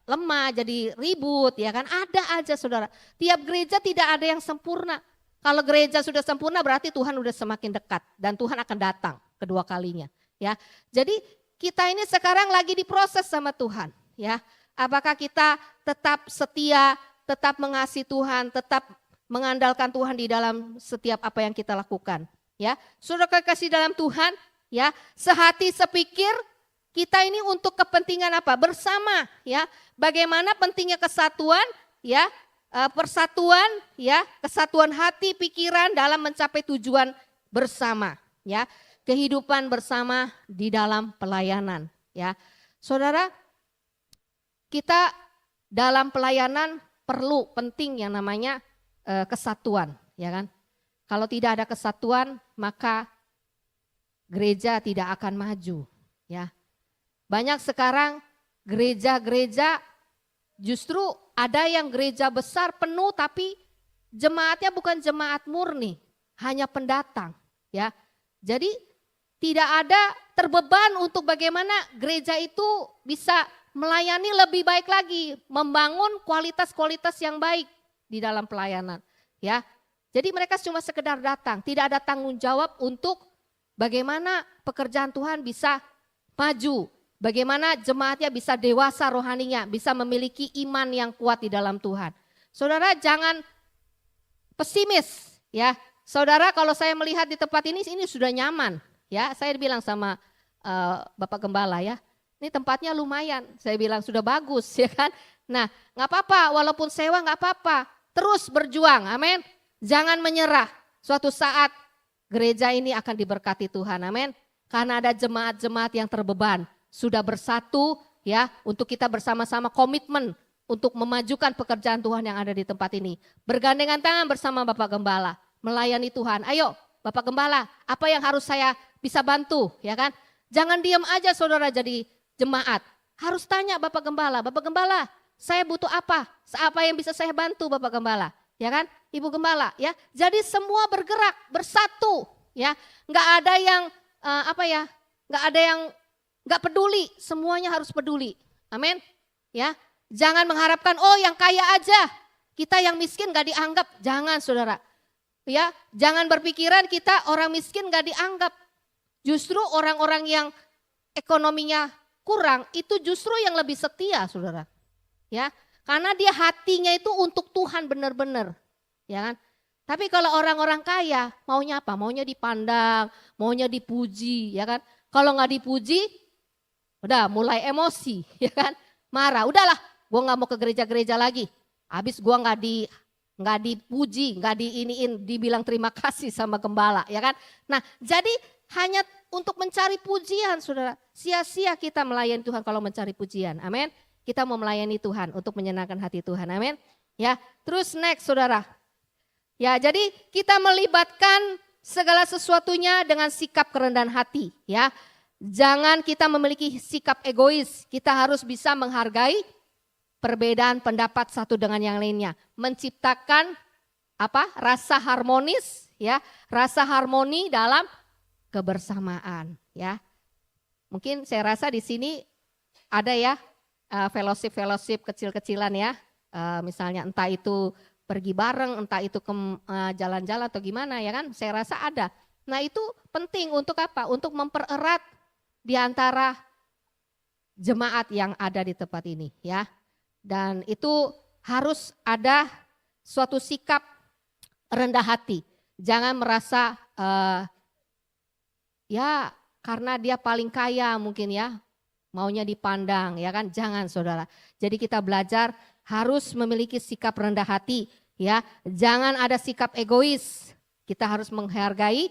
lemah, jadi ribut, ya kan? Ada aja saudara. Tiap gereja tidak ada yang sempurna. Kalau gereja sudah sempurna berarti Tuhan sudah semakin dekat dan Tuhan akan datang kedua kalinya, ya. Jadi kita ini sekarang lagi diproses sama Tuhan, ya. Apakah kita tetap setia, tetap mengasihi Tuhan, tetap mengandalkan Tuhan di dalam setiap apa yang kita lakukan, ya. Saudara kekasih dalam Tuhan, ya, sehati sepikir, kita ini untuk kepentingan apa? Bersama ya. Bagaimana pentingnya kesatuan ya, persatuan ya, kesatuan hati, pikiran dalam mencapai tujuan bersama ya. Kehidupan bersama di dalam pelayanan ya. Saudara, kita dalam pelayanan perlu penting yang namanya kesatuan ya kan. Kalau tidak ada kesatuan maka gereja tidak akan maju ya. Banyak sekarang gereja-gereja justru ada yang gereja besar penuh tapi jemaatnya bukan jemaat murni, hanya pendatang ya. Jadi tidak ada terbeban untuk bagaimana gereja itu bisa melayani lebih baik lagi, membangun kualitas-kualitas yang baik di dalam pelayanan ya. Jadi mereka cuma sekedar datang, tidak ada tanggung jawab untuk bagaimana pekerjaan Tuhan bisa maju, bagaimana jemaatnya bisa dewasa rohaninya, bisa memiliki iman yang kuat di dalam Tuhan. Saudara jangan pesimis ya. Saudara kalau saya melihat di tempat ini sudah nyaman ya. Saya bilang sama Bapak Gembala ya, ini tempatnya lumayan. Saya bilang sudah bagus ya kan. Nah gak apa-apa, walaupun sewa gak apa-apa. Terus berjuang, amin. Jangan menyerah, suatu saat gereja ini akan diberkati Tuhan, amin. Karena ada jemaat-jemaat yang terbeban, sudah bersatu ya untuk kita bersama-sama komitmen untuk memajukan pekerjaan Tuhan yang ada di tempat ini. Bergandengan tangan bersama Bapak Gembala, melayani Tuhan. Ayo Bapak Gembala, apa yang harus saya bisa bantu ya kan. Jangan diam aja saudara jadi jemaat. Harus tanya Bapak Gembala, Bapak Gembala saya butuh apa? Apa yang bisa saya bantu Bapak Gembala? Ya kan? Ibu Gembala ya. Jadi semua bergerak, bersatu ya. Enggak ada yang enggak ada yang enggak peduli, semuanya harus peduli. Amin. Ya. Jangan mengharapkan oh yang kaya aja. Kita yang miskin enggak dianggap. Jangan Saudara. Ya, jangan berpikiran kita orang miskin enggak dianggap. Justru orang-orang yang ekonominya kurang itu justru yang lebih setia Saudara. Ya, karena dia hatinya itu untuk Tuhan benar-benar, ya kan? Tapi kalau orang-orang kaya maunya apa? Maunya dipandang, maunya dipuji, ya kan? Kalau nggak dipuji, udah mulai emosi, ya kan? Marah, udahlah, gue nggak mau ke gereja-gereja lagi. Habis gue nggak dipuji, nggak diiniin, dibilang terima kasih sama gembala, ya kan? Nah, jadi hanya untuk mencari pujian, saudara. Sia-sia kita melayani Tuhan kalau mencari pujian, amin. Kita mau melayani Tuhan untuk menyenangkan hati Tuhan, amin. Ya, terus next saudara. Ya, jadi kita melibatkan segala sesuatunya dengan sikap kerendahan hati, ya. Jangan kita memiliki sikap egois, kita harus bisa menghargai perbedaan pendapat satu dengan yang lainnya. Menciptakan rasa harmonis, ya, rasa harmoni dalam kebersamaan, ya. Mungkin saya rasa di sini ada ya fellowship kecil-kecilan ya, misalnya entah itu pergi bareng, entah itu ke jalan-jalan atau gimana ya kan, saya rasa ada. Nah itu penting untuk apa? Untuk mempererat di antara jemaat yang ada di tempat ini ya. Dan itu harus ada suatu sikap rendah hati. Jangan merasa ya karena dia paling kaya mungkin ya, maunya dipandang ya kan, jangan saudara. Jadi kita belajar harus memiliki sikap rendah hati ya. Jangan ada sikap egois. Kita harus menghargai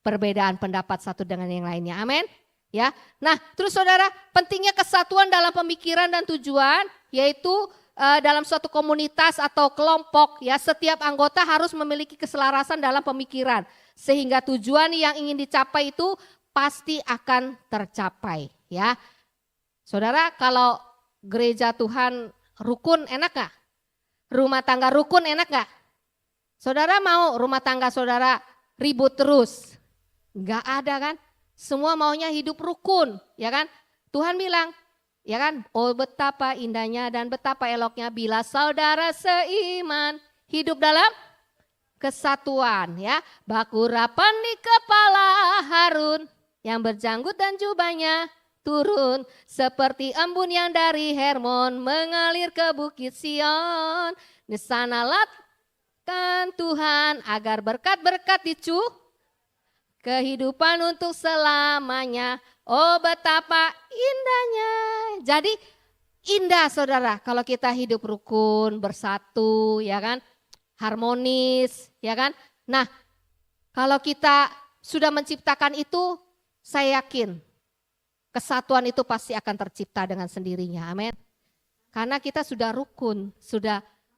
perbedaan pendapat satu dengan yang lainnya. Amin. Ya. Nah, terus saudara, pentingnya kesatuan dalam pemikiran dan tujuan, yaitu dalam suatu komunitas atau kelompok ya, setiap anggota harus memiliki keselarasan dalam pemikiran sehingga tujuan yang ingin dicapai itu pasti akan tercapai ya. Saudara, kalau gereja Tuhan rukun enak gak? Rumah tangga rukun enak gak? Saudara mau rumah tangga saudara ribut terus? Gak ada kan? Semua maunya hidup rukun, ya kan? Tuhan bilang, ya kan? Oh betapa indahnya dan betapa eloknya bila saudara seiman hidup dalam kesatuan, ya. Baku rapan di kepala Harun yang berjanggut dan jubahnya turun seperti embun yang dari Hermon mengalir ke bukit Sion. Di sanalah kan Tuhan agar berkat-berkat kehidupan untuk selamanya. Oh betapa indahnya. Jadi indah saudara kalau kita hidup rukun, bersatu ya kan, harmonis ya kan. Nah kalau kita sudah menciptakan itu, saya yakin kesatuan itu pasti akan tercipta dengan sendirinya, amin. Karena kita sudah rukun,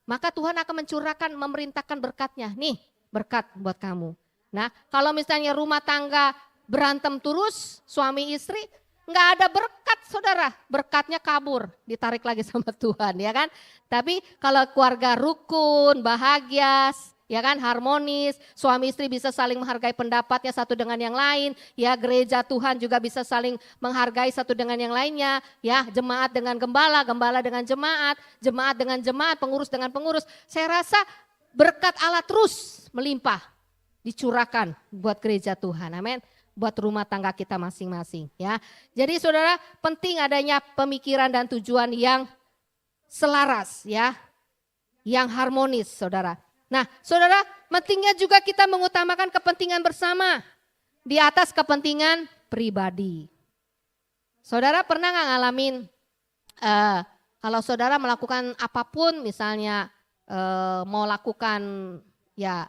maka Tuhan akan mencurahkan, memerintahkan berkatnya. Nih berkat buat kamu. Nah kalau misalnya rumah tangga berantem terus, suami istri, nggak ada berkat saudara, berkatnya kabur, ditarik lagi sama Tuhan ya kan. Tapi kalau keluarga rukun, bahagia, ya kan, harmonis, suami istri bisa saling menghargai pendapatnya satu dengan yang lain, ya gereja Tuhan juga bisa saling menghargai satu dengan yang lainnya, ya jemaat dengan gembala, gembala dengan jemaat, jemaat dengan jemaat, pengurus dengan pengurus. Saya rasa berkat Allah terus melimpah, dicurahkan buat gereja Tuhan, amin. Buat rumah tangga kita masing-masing ya. Jadi saudara penting adanya pemikiran dan tujuan yang selaras ya. Yang harmonis saudara. Nah saudara pentingnya juga kita mengutamakan kepentingan bersama di atas kepentingan pribadi. Saudara pernah gak ngalamin kalau saudara melakukan apapun misalnya mau lakukan ya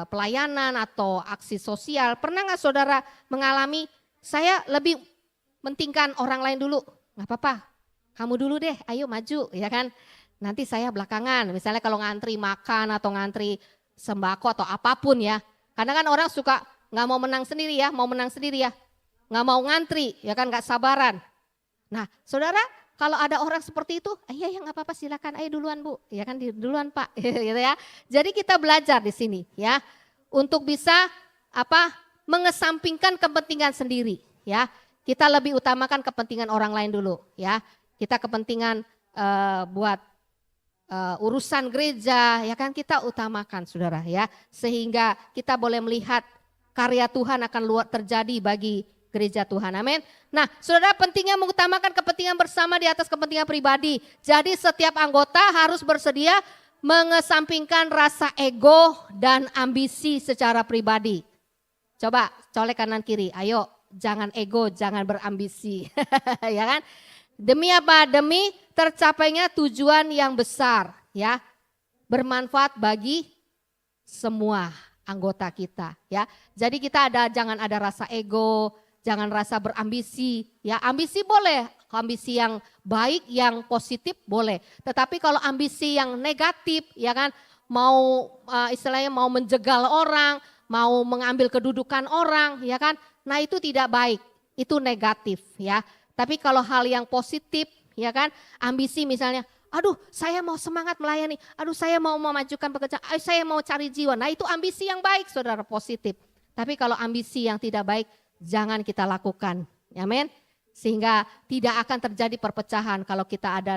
pelayanan atau aksi sosial, pernah nggak saudara mengalami saya lebih mentingkan orang lain dulu, nggak apa-apa, kamu dulu deh, ayo maju, ya kan? Nanti saya belakangan, misalnya kalau ngantri makan atau ngantri sembako atau apapun ya, kadang kan orang suka nggak mau menang sendiri ya, mau menang sendiri ya, nggak mau ngantri, ya kan nggak sabaran. Nah, saudara kalau ada orang seperti itu, iya ya nggak apa-apa silakan, ayo duluan Bu, ya kan duluan Pak, gitu ya. Jadi kita belajar di sini ya, untuk bisa mengesampingkan kepentingan sendiri ya. Kita lebih utamakan kepentingan orang lain dulu ya. Kita kepentingan buat urusan gereja ya kan kita utamakan saudara ya. Sehingga kita boleh melihat karya Tuhan akan terjadi bagi gereja Tuhan, amin. Nah saudara pentingnya mengutamakan kepentingan bersama di atas kepentingan pribadi. Jadi setiap anggota harus bersedia mengesampingkan rasa ego dan ambisi secara pribadi. Coba colek kanan kiri, ayo jangan ego, jangan berambisi. Ya kan? Demi apa? Demi tercapainya tujuan yang besar ya. Bermanfaat bagi semua anggota kita ya. Jadi kita jangan ada rasa ego, jangan rasa berambisi, ya ambisi boleh, ambisi yang baik, yang positif boleh. Tetapi kalau ambisi yang negatif, ya kan, mau istilahnya mau menjegal orang, mau mengambil kedudukan orang, ya kan, nah itu tidak baik, itu negatif, ya. Tapi kalau hal yang positif, ya kan, ambisi misalnya, aduh saya mau semangat melayani, aduh saya mau memajukan pekerjaan, saya mau cari jiwa, nah itu ambisi yang baik, saudara, positif. Tapi kalau ambisi yang tidak baik, jangan kita lakukan, amin. Sehingga tidak akan terjadi perpecahan kalau kita ada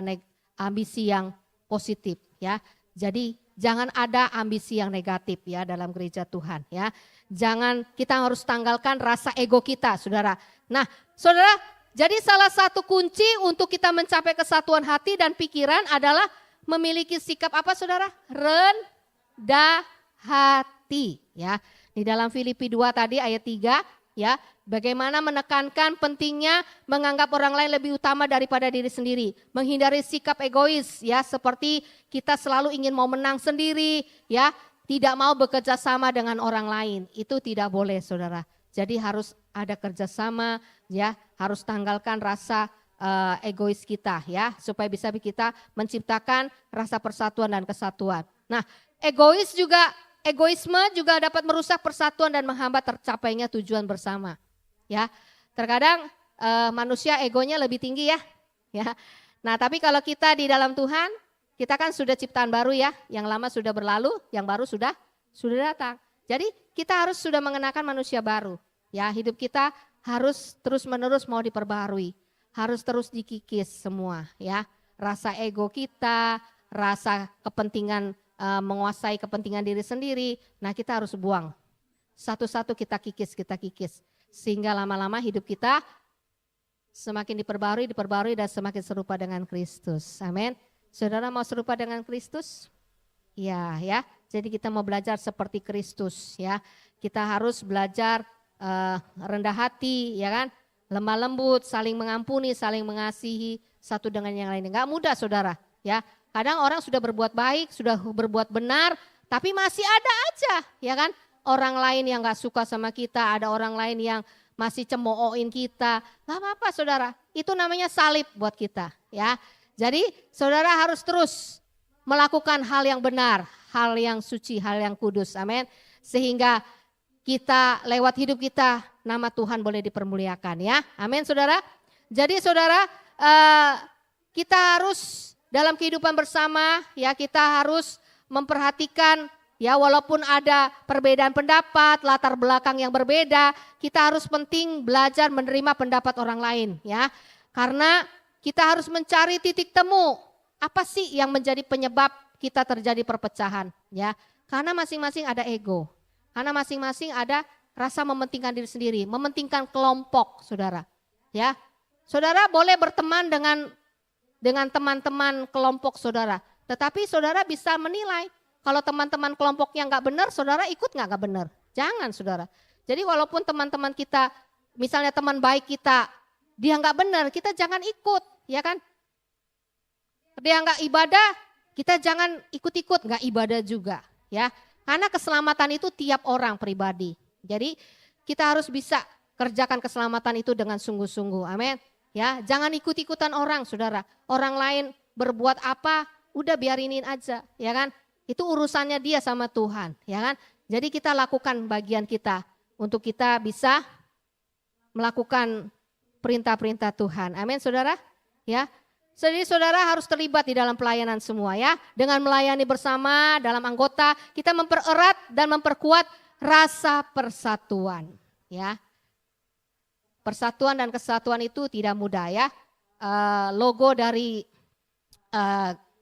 ambisi yang positif ya. Jadi jangan ada ambisi yang negatif ya dalam gereja Tuhan ya. Jangan, kita harus tanggalkan rasa ego kita, saudara. Nah, saudara, jadi salah satu kunci untuk kita mencapai kesatuan hati dan pikiran adalah memiliki sikap apa, saudara? Rendah hati ya. Di dalam Filipi 2 tadi ayat 3 ya, bagaimana menekankan pentingnya menganggap orang lain lebih utama daripada diri sendiri. Menghindari sikap egois ya, seperti kita selalu ingin mau menang sendiri ya, tidak mau bekerja sama dengan orang lain. Itu tidak boleh, saudara. Jadi harus ada kerjasama ya, harus tanggalkan rasa egois kita ya, supaya bisa kita menciptakan rasa persatuan dan kesatuan. Nah, egoisme juga dapat merusak persatuan dan menghambat tercapainya tujuan bersama. Ya, terkadang manusia egonya lebih tinggi ya. Nah, tapi kalau kita di dalam Tuhan, kita kan sudah ciptaan baru ya. Yang lama sudah berlalu, yang baru sudah datang. Jadi kita harus sudah mengenakan manusia baru. Ya, hidup kita harus terus-menerus mau diperbaharui, harus terus dikikis semua. Ya, rasa ego kita, rasa kepentingan menguasai kepentingan diri sendiri, nah kita harus buang. Satu-satu kita kikis. Sehingga lama-lama hidup kita semakin diperbarui dan semakin serupa dengan Kristus. Amin. Saudara mau serupa dengan Kristus? Ya. Jadi kita mau belajar seperti Kristus ya. Kita harus belajar rendah hati ya kan. lemah lembut, saling mengampuni, saling mengasihi satu dengan yang lain. Enggak mudah saudara, ya. Kadang orang sudah berbuat baik, sudah berbuat benar, tapi masih ada aja, ya kan? Orang lain yang gak suka sama kita, ada orang lain yang masih cemoohin kita. Gak apa-apa saudara, itu namanya salib buat kita, ya. Jadi saudara harus terus melakukan hal yang benar, hal yang suci, hal yang kudus, amin. Sehingga kita lewat hidup kita, nama Tuhan boleh dipermuliakan ya, amin saudara. Jadi saudara, kita harus dalam kehidupan bersama ya, kita harus memperhatikan ya, walaupun ada perbedaan pendapat, latar belakang yang berbeda, kita harus penting belajar menerima pendapat orang lain ya. Karena kita harus mencari titik temu, apa sih yang menjadi penyebab kita terjadi perpecahan ya. Karena masing-masing ada ego, karena masing-masing ada rasa mementingkan diri sendiri, mementingkan kelompok saudara ya. Saudara boleh berteman dengan teman-teman kelompok saudara, tetapi saudara bisa menilai kalau teman-teman kelompoknya nggak benar, saudara ikut nggak benar. Jangan saudara. Jadi walaupun teman-teman kita, misalnya teman baik kita, dia nggak benar, kita jangan ikut, ya kan? Dia nggak ibadah, kita jangan ikut-ikut, nggak ibadah juga, ya. Karena keselamatan itu tiap orang pribadi. Jadi kita harus bisa kerjakan keselamatan itu dengan sungguh-sungguh, amin. Ya, jangan ikut-ikutan orang, saudara. Orang lain berbuat apa, udah biarinin aja, ya kan? Itu urusannya dia sama Tuhan, ya kan? Jadi kita lakukan bagian kita untuk kita bisa melakukan perintah-perintah Tuhan. Amin, saudara. Ya. Jadi saudara harus terlibat di dalam pelayanan semua ya. Dengan melayani bersama dalam anggota, kita mempererat dan memperkuat rasa persatuan, ya. Persatuan dan kesatuan itu tidak mudah ya. Logo dari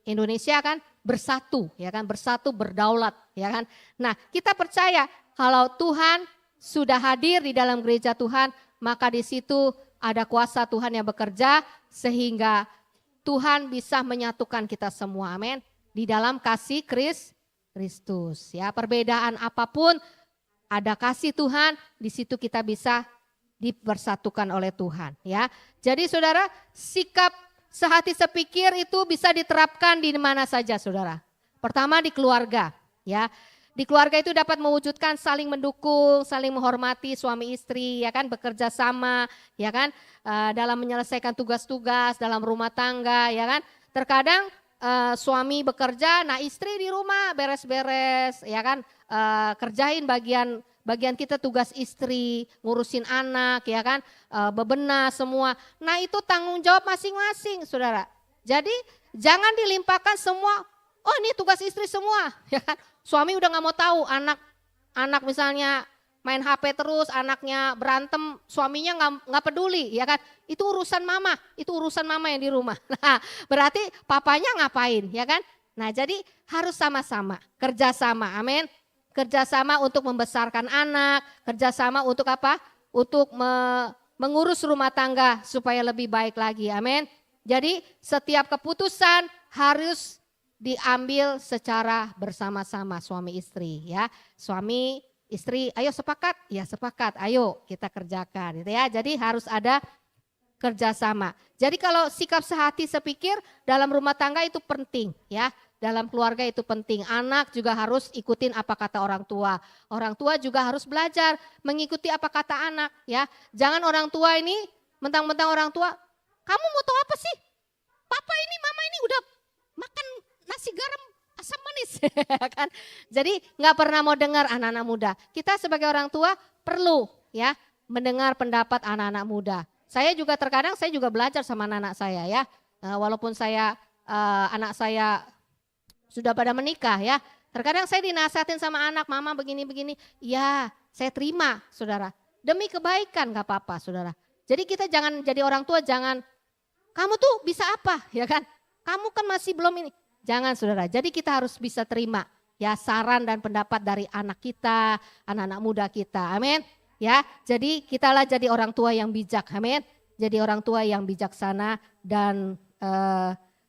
Indonesia kan bersatu, ya kan, bersatu berdaulat, ya kan. Nah, kita percaya kalau Tuhan sudah hadir di dalam gereja Tuhan, maka di situ ada kuasa Tuhan yang bekerja sehingga Tuhan bisa menyatukan kita semua, amin. Di dalam kasih Kristus, ya. Perbedaan apapun ada kasih Tuhan, di situ kita bisa dipersatukan oleh Tuhan, ya. Jadi saudara, sikap sehati sepikir itu bisa diterapkan di mana saja saudara. Pertama di keluarga ya. Di keluarga itu dapat mewujudkan saling mendukung, saling menghormati suami istri ya kan, bekerja sama ya kan, dalam menyelesaikan tugas-tugas dalam rumah tangga ya kan. Terkadang suami bekerja, nah istri di rumah beres-beres ya kan, kerjain bagian kita tugas istri, ngurusin anak ya kan, bebenah semua. Nah itu tanggung jawab masing-masing saudara. Jadi jangan dilimpahkan semua, oh ini tugas istri semua ya kan. Suami udah gak mau tahu anak misalnya main HP terus, anaknya berantem, suaminya nggak peduli ya kan. Itu urusan mama yang di rumah. Nah berarti papanya ngapain ya kan. Nah jadi harus sama-sama, kerjasama, amin. Kerjasama untuk membesarkan anak, kerjasama untuk apa? Untuk mengurus rumah tangga supaya lebih baik lagi, amin. Jadi setiap keputusan harus diambil secara bersama-sama suami istri ya. Suami istri ayo sepakat, ya sepakat, ayo kita kerjakan gitu ya. Jadi harus ada kerjasama. Jadi kalau sikap sehati sepikir dalam rumah tangga itu penting ya. Dalam keluarga itu penting, anak juga harus ikutin apa kata orang tua. Orang tua juga harus belajar mengikuti apa kata anak ya. Jangan orang tua ini, mentang-mentang orang tua, kamu mau tahu apa sih? Papa ini, mama ini udah makan nasi garam asam manis kan. Jadi nggak pernah mau dengar anak-anak muda. Kita sebagai orang tua perlu ya mendengar pendapat anak-anak muda. Saya juga terkadang saya juga belajar sama anak-anak saya ya. Walaupun anak saya sudah pada menikah ya. Terkadang saya dinasihatin sama anak, mama begini-begini. Ya saya terima saudara. Demi kebaikan gak apa-apa saudara. Jadi kita jangan jadi orang tua, jangan kamu tuh bisa apa ya kan. Kamu kan masih belum ini. Jangan saudara, jadi kita harus bisa terima ya saran dan pendapat dari anak kita, anak-anak muda kita, amin. Ya, jadi kitalah jadi orang tua yang bijak, amin. Jadi orang tua yang bijaksana dan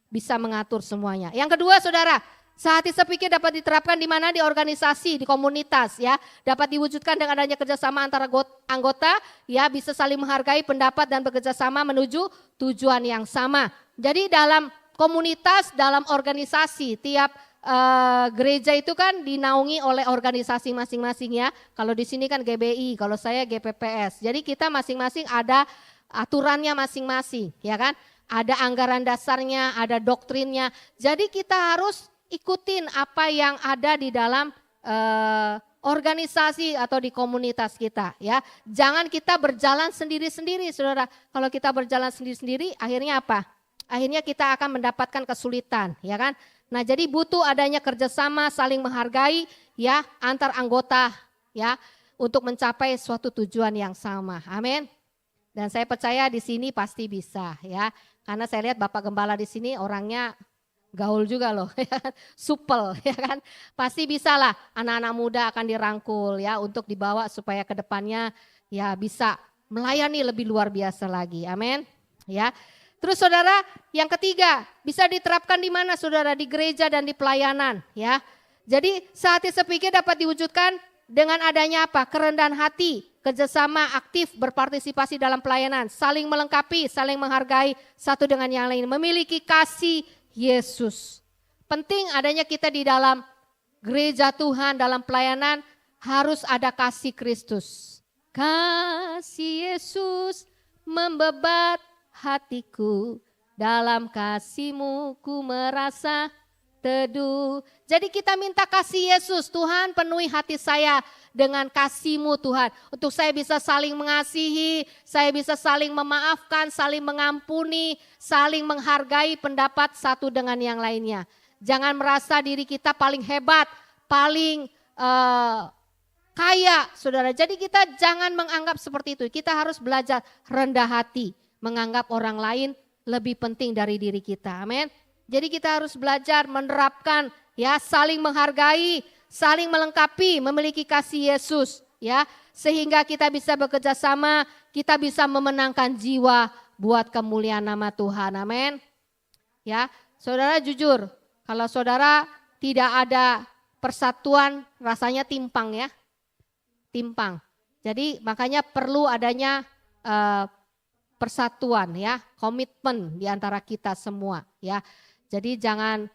bisa mengatur semuanya. Yang kedua saudara, Sehati sepikir dapat diterapkan di mana? Di organisasi, di komunitas ya. Dapat diwujudkan dengan adanya kerjasama antara anggota ya, bisa saling menghargai pendapat dan bekerjasama menuju tujuan yang sama. Jadi dalam komunitas, dalam organisasi, tiap gereja itu kan dinaungi oleh organisasi masing-masing ya. Kalau di sini kan GBI, kalau saya GPPS. Jadi kita masing-masing ada aturannya masing-masing ya kan. Ada anggaran dasarnya, ada doktrinnya. Jadi kita harus ikutin apa yang ada di dalam organisasi atau di komunitas kita ya. Jangan kita berjalan sendiri-sendiri saudara. Kalau kita berjalan sendiri-sendiri akhirnya apa? Akhirnya kita akan mendapatkan kesulitan ya kan. Nah jadi butuh adanya kerjasama saling menghargai ya antar anggota ya. Untuk mencapai suatu tujuan yang sama. Amin. Dan saya percaya di sini pasti bisa ya. Karena saya lihat Bapak Gembala di sini orangnya gaul juga loh, supel ya kan. Pasti bisa lah anak-anak muda akan dirangkul ya untuk dibawa supaya ke depannya ya bisa melayani lebih luar biasa lagi. Amin. Ya. Terus saudara, yang ketiga bisa diterapkan di mana saudara? Di gereja dan di pelayanan ya. Jadi sehati sepikir dapat diwujudkan dengan adanya apa? Kerendahan hati, kerjasama aktif berpartisipasi dalam pelayanan, saling melengkapi, saling menghargai satu dengan yang lain, memiliki kasih Yesus. Penting adanya kita di dalam gereja Tuhan, dalam pelayanan harus ada kasih Kristus. Kasih Yesus membebat hatiku, dalam kasih-Mu ku merasa teduh. Jadi kita minta kasih Yesus, Tuhan penuhi hati saya dengan kasih-Mu Tuhan. Untuk saya bisa saling mengasihi, saya bisa saling memaafkan, saling mengampuni, saling menghargai pendapat satu dengan yang lainnya. Jangan merasa diri kita paling hebat, paling kaya saudara. Jadi kita jangan menganggap seperti itu. Kita harus belajar rendah hati, menganggap orang lain lebih penting dari diri kita. Amin. Jadi kita harus belajar menerapkan ya saling menghargai, saling melengkapi, memiliki kasih Yesus ya, sehingga kita bisa bekerja sama, kita bisa memenangkan jiwa buat kemuliaan nama Tuhan. Amin. Ya, saudara jujur, kalau saudara tidak ada persatuan rasanya timpang ya. Timpang. Jadi makanya perlu adanya persatuan ya, komitmen di antara kita semua ya. Jadi jangan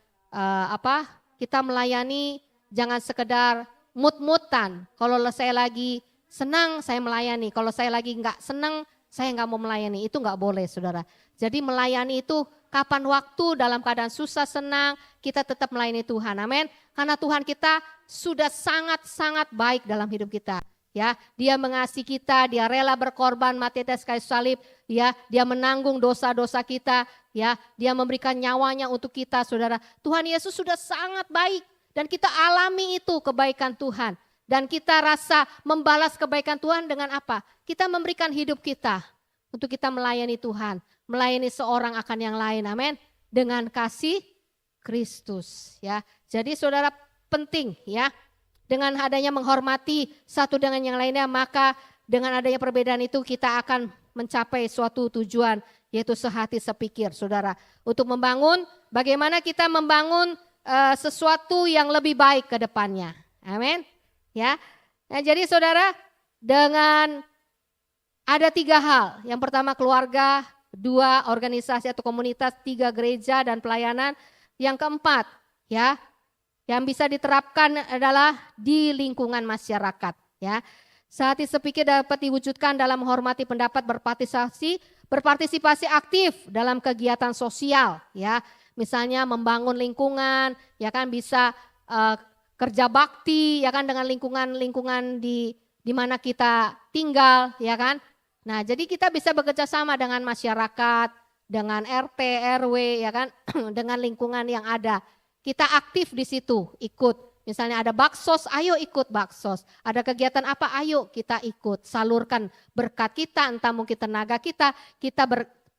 kita melayani jangan sekedar mut-mutan. Kalau saya lagi senang saya melayani, kalau saya lagi enggak senang saya enggak mau melayani, itu enggak boleh saudara. Jadi melayani itu kapan waktu, dalam keadaan susah senang kita tetap melayani Tuhan, amin. Karena Tuhan kita sudah sangat-sangat baik dalam hidup kita. Ya, dia mengasihi kita, dia rela berkorban mati atas kayu salib, ya, dia menanggung dosa-dosa kita, ya, dia memberikan nyawanya untuk kita, saudara. Tuhan Yesus sudah sangat baik dan kita alami itu kebaikan Tuhan. Dan kita rasa membalas kebaikan Tuhan dengan apa? Kita memberikan hidup kita untuk kita melayani Tuhan, melayani seorang akan yang lain, amin. Dengan kasih Kristus, ya. Jadi saudara penting, ya. Dengan adanya menghormati satu dengan yang lainnya, maka dengan adanya perbedaan itu kita akan mencapai suatu tujuan, yaitu sehati sepikir, saudara. Untuk membangun, bagaimana kita membangun sesuatu yang lebih baik ke depannya. Amin. Ya. Nah, jadi saudara, dengan ada 3 hal. Yang pertama keluarga, 2 organisasi atau komunitas, 3 gereja dan pelayanan. Yang keempat, ya, yang bisa diterapkan adalah di lingkungan masyarakat, ya. Sehati sepikir dapat diwujudkan dalam menghormati pendapat, berpartisipasi aktif dalam kegiatan sosial, ya. Misalnya membangun lingkungan, ya kan, bisa kerja bakti, ya kan, dengan lingkungan di mana kita tinggal, ya kan. Nah, jadi kita bisa bekerja sama dengan masyarakat, dengan RT, RW, ya kan, dengan lingkungan yang ada. Kita aktif di situ, ikut. Misalnya ada baksos, ayo ikut baksos. Ada kegiatan apa, ayo kita ikut. Salurkan berkat kita, entah mungkin tenaga kita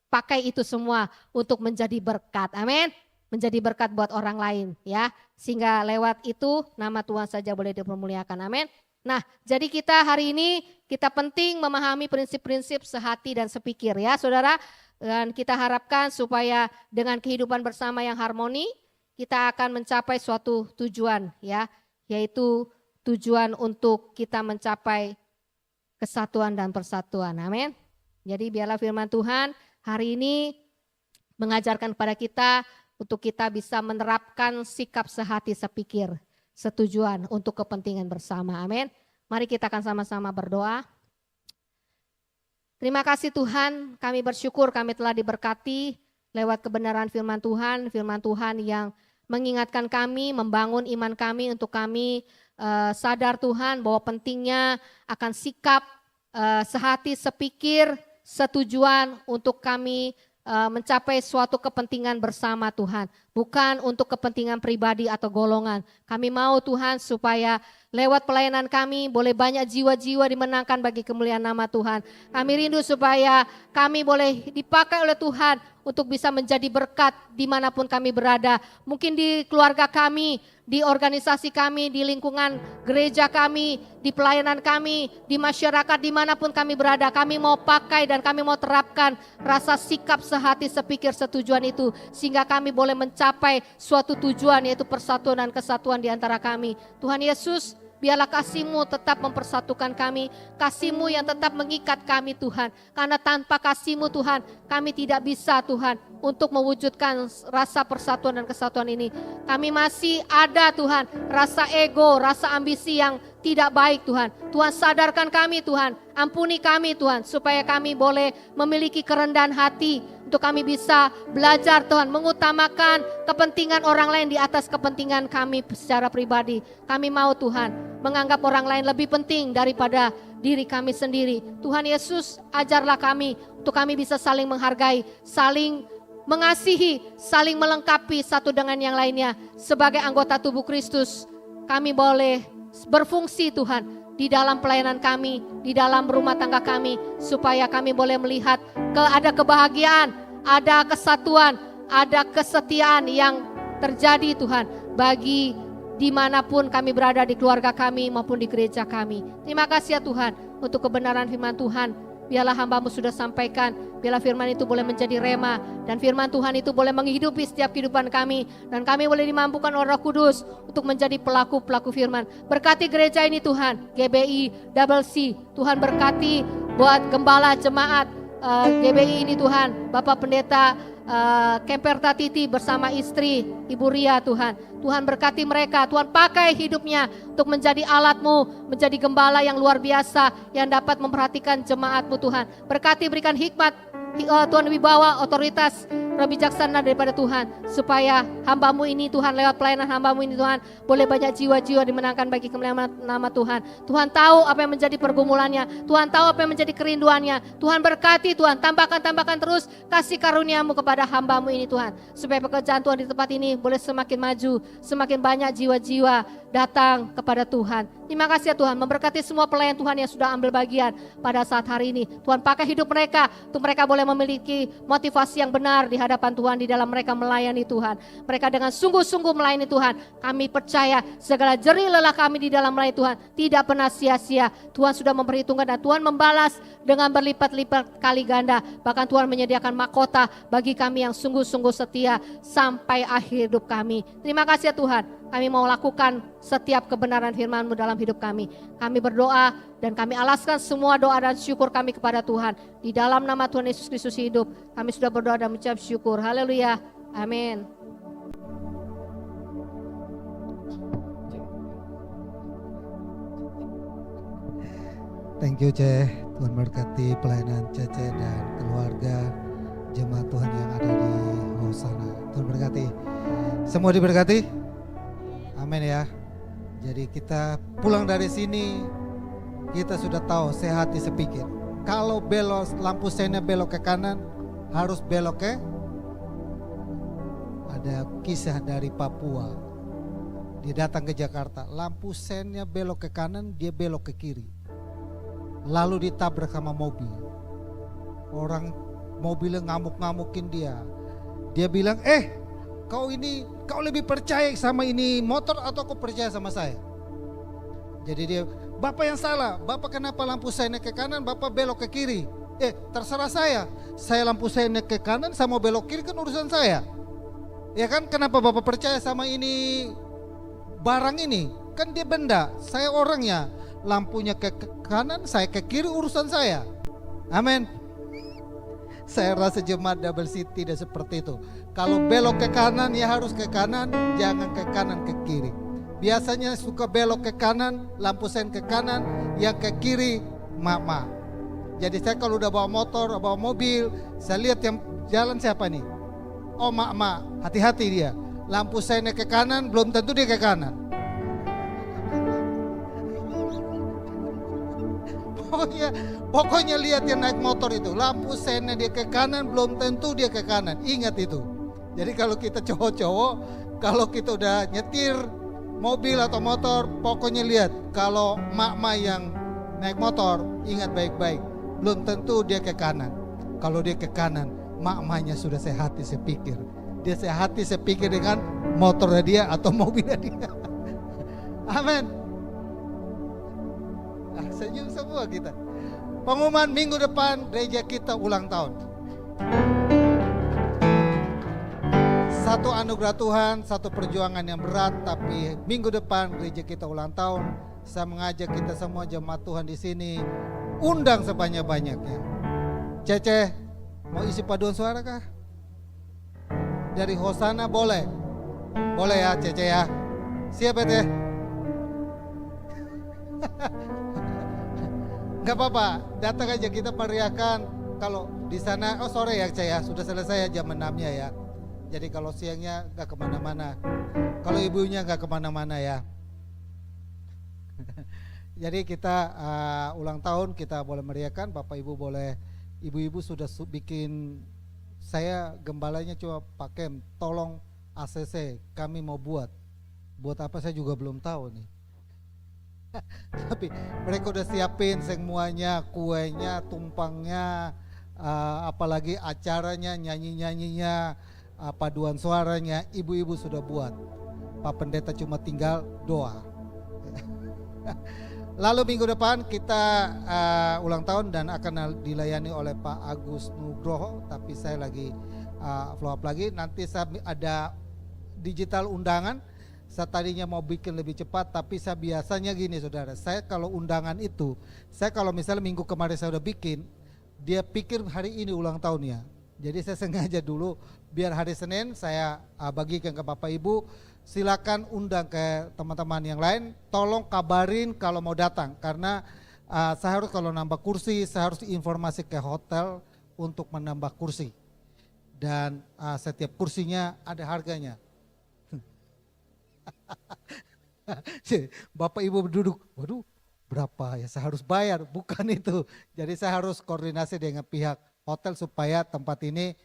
pakai itu semua untuk menjadi berkat. Amin. Menjadi berkat buat orang lain, ya. Sehingga lewat itu nama Tuhan saja boleh dipermuliakan. Amin. Nah, jadi kita hari ini kita penting memahami prinsip-prinsip sehati dan sepikir, ya saudara. Dan kita harapkan supaya dengan kehidupan bersama yang harmoni, kita akan mencapai suatu tujuan ya, yaitu tujuan untuk kita mencapai kesatuan dan persatuan. Amin. Jadi biarlah firman Tuhan hari ini mengajarkan kepada kita untuk kita bisa menerapkan sikap sehati sepikir, setujuan untuk kepentingan bersama. Amin. Mari kita akan sama-sama berdoa. Terima kasih Tuhan, kami bersyukur kami telah diberkati lewat kebenaran firman Tuhan yang mengingatkan kami, membangun iman kami untuk kami sadar Tuhan bahwa pentingnya akan sikap sehati, sepikir, setujuan untuk kami mencapai suatu kepentingan bersama Tuhan. Bukan untuk kepentingan pribadi atau golongan. Kami mau Tuhan supaya lewat pelayanan kami boleh banyak jiwa-jiwa dimenangkan bagi kemuliaan nama Tuhan. Kami rindu supaya kami boleh dipakai oleh Tuhan untuk bisa menjadi berkat dimanapun kami berada. Mungkin di keluarga kami, di organisasi kami, di lingkungan gereja kami, di pelayanan kami, di masyarakat dimanapun kami berada. Kami mau pakai dan kami mau terapkan rasa sikap sehati, sepikir, setujuan itu. Sehingga kami boleh mencapai suatu tujuan yaitu persatuan dan kesatuan di antara kami. Tuhan Yesus, biarlah kasih-Mu tetap mempersatukan kami, kasih-Mu yang tetap mengikat kami Tuhan. Karena tanpa kasih-Mu Tuhan, kami tidak bisa Tuhan untuk mewujudkan rasa persatuan dan kesatuan ini. Kami masih ada Tuhan, rasa ego, rasa ambisi yang tidak baik Tuhan. Tuhan sadarkan kami Tuhan, ampuni kami Tuhan, supaya kami boleh memiliki kerendahan hati, untuk kami bisa belajar Tuhan, mengutamakan kepentingan orang lain di atas kepentingan kami secara pribadi. Kami mau Tuhan, menganggap orang lain lebih penting daripada diri kami sendiri. Tuhan Yesus, ajarlah kami untuk kami bisa saling menghargai, saling mengasihi, saling melengkapi satu dengan yang lainnya. Sebagai anggota tubuh Kristus, kami boleh berfungsi Tuhan di dalam pelayanan kami, di dalam rumah tangga kami, supaya kami boleh melihat ada kebahagiaan, ada kesatuan, ada kesetiaan yang terjadi Tuhan bagi dimanapun kami berada, di keluarga kami maupun di gereja kami. Terima kasih ya Tuhan untuk kebenaran firman Tuhan. Biarlah hamba-Mu sudah sampaikan, biarlah firman itu boleh menjadi rema, dan firman Tuhan itu boleh menghidupi setiap kehidupan kami, dan kami boleh dimampukan oleh Roh Kudus untuk menjadi pelaku-pelaku firman. Berkati gereja ini Tuhan, GBI Double C, Tuhan berkati buat gembala jemaat GBI ini Tuhan, Bapak Pendeta Kemperta Titi bersama istri Ibu Ria Tuhan. Tuhan berkati mereka, Tuhan pakai hidupnya untuk menjadi alat-Mu, menjadi gembala yang luar biasa yang dapat memperhatikan jemaat-Mu Tuhan. Berkati, berikan hikmat Tuhan, wibawa, otoritas, roh bijaksana daripada Tuhan, supaya hamba-Mu ini Tuhan, lewat pelayanan hamba-Mu ini Tuhan, boleh banyak jiwa-jiwa dimenangkan bagi kemuliaan nama Tuhan. Tuhan tahu apa yang menjadi pergumulannya, Tuhan tahu apa yang menjadi kerinduannya. Tuhan berkati Tuhan, tambahkan terus kasih karunia-Mu kepada hamba-Mu ini Tuhan, supaya pekerjaan Tuhan di tempat ini boleh semakin maju, semakin banyak jiwa-jiwa datang kepada Tuhan. Terima kasih ya Tuhan, memberkati semua pelayan Tuhan yang sudah ambil bagian pada saat hari ini. Tuhan pakai hidup mereka, untuk mereka boleh memiliki motivasi yang benar di hadapan Tuhan, di dalam mereka melayani Tuhan. Mereka dengan sungguh-sungguh melayani Tuhan. Kami percaya segala jerih lelah kami di dalam melayani Tuhan tidak pernah sia-sia. Tuhan sudah memperhitungkan dan Tuhan membalas dengan berlipat-lipat kali ganda. Bahkan Tuhan menyediakan mahkota bagi kami yang sungguh-sungguh setia sampai akhir hidup kami. Terima kasih ya Tuhan. Kami mau lakukan setiap kebenaran firman-Mu dalam hidup kami. Kami berdoa dan kami alaskan semua doa dan syukur kami kepada Tuhan. Di dalam nama Tuhan Yesus Kristus hidup, kami sudah berdoa dan mengucap syukur. Haleluya. Amin. Thank you Ce. Tuhan berkati pelayanan Cece dan keluarga jemaat Tuhan yang ada di Hosana. Tuhan berkati. Semua diberkati. Amin ya. Jadi kita pulang dari sini, kita sudah tahu sehati sepikir. Kalau belok lampu sennya belok ke kanan, harus belok ke. Ada kisah dari Papua. Dia datang ke Jakarta, lampu sennya belok ke kanan, dia belok ke kiri. Lalu ditabrak sama mobil. Orang mobilnya ngamuk-ngamukin dia. Dia bilang, kau lebih percaya sama ini motor atau kau percaya sama saya? Jadi dia, Bapak yang salah, Bapak kenapa lampu saya naik ke kanan, Bapak belok ke kiri? Terserah saya lampu saya naik ke kanan, saya mau belok kiri kan urusan saya. Ya kan, kenapa Bapak percaya sama ini barang ini? Kan dia benda, saya orangnya. Lampunya ke kanan, saya ke kiri, urusan saya. Amin. Saya rasa jemaat Double City tidak seperti itu. Kalau belok ke kanan ya harus ke kanan, jangan ke kanan ke kiri. Biasanya suka belok ke kanan, lampu sen ke kanan, yang ke kiri mak-mak. Jadi saya kalau udah bawa motor, bawa mobil, saya lihat yang jalan siapa nih? Oh mak-mak, hati-hati dia. Lampu sennya ke kanan, belum tentu dia ke kanan. Pokoknya lihat yang naik motor itu, lampu sennya dia ke kanan, belum tentu dia ke kanan. Ingat itu. Jadi kalau kita cowok-cowok, kalau kita udah nyetir mobil atau motor, pokoknya lihat. Kalau mak-mak yang naik motor, ingat baik-baik, belum tentu dia ke kanan. Kalau dia ke kanan, mak-maknya sudah sehati sepikir. Dia sehati sepikir dengan motornya dia atau mobilnya dia. Amin. Senyum semua kita. Pengumuman minggu depan gereja kita ulang tahun. Satu anugerah Tuhan, satu perjuangan yang berat, tapi minggu depan gereja kita ulang tahun. Saya mengajak kita semua jemaat Tuhan di sini, undang sebanyak-banyaknya. Cece, mau isi paduan suara kah? Dari Hosana boleh? Boleh ya Cece ya? Siap ya Teh? Gak apa-apa, datang aja kita meriahkan. Kalau di sana, oh sore ya Cece ya, sudah selesai ya jam 6-nya ya. Jadi kalau siangnya gak kemana-mana, kalau ibunya gak kemana-mana ya. Jadi kita ulang tahun kita boleh meriahkan, Bapak Ibu boleh, ibu-ibu sudah bikin, saya gembalanya cuma pakai tolong ACC, kami mau buat apa saya juga belum tahu nih. Tapi mereka udah siapin semuanya, kuenya, tumpangnya, apalagi acaranya, nyanyi-nyanyinya, paduan suaranya, ibu-ibu sudah buat. Pak Pendeta cuma tinggal doa. Lalu minggu depan kita ulang tahun dan akan dilayani oleh Pak Agus Nugroho, tapi saya lagi follow up lagi. Nanti saya ada digital undangan. Saya tadinya mau bikin lebih cepat, tapi saya biasanya gini saudara, saya kalau undangan itu, saya kalau misalnya minggu kemarin saya udah bikin, dia pikir hari ini ulang tahunnya. Jadi saya sengaja dulu biar hari Senin saya bagikan ke Bapak Ibu, silakan undang ke teman-teman yang lain, tolong kabarin kalau mau datang, karena saya harus kalau nambah kursi, saya harus informasi ke hotel untuk menambah kursi. Dan setiap kursinya ada harganya. Bapak Ibu duduk, waduh berapa ya saya harus bayar, bukan itu. Jadi saya harus koordinasi dengan pihak hotel supaya tempat ini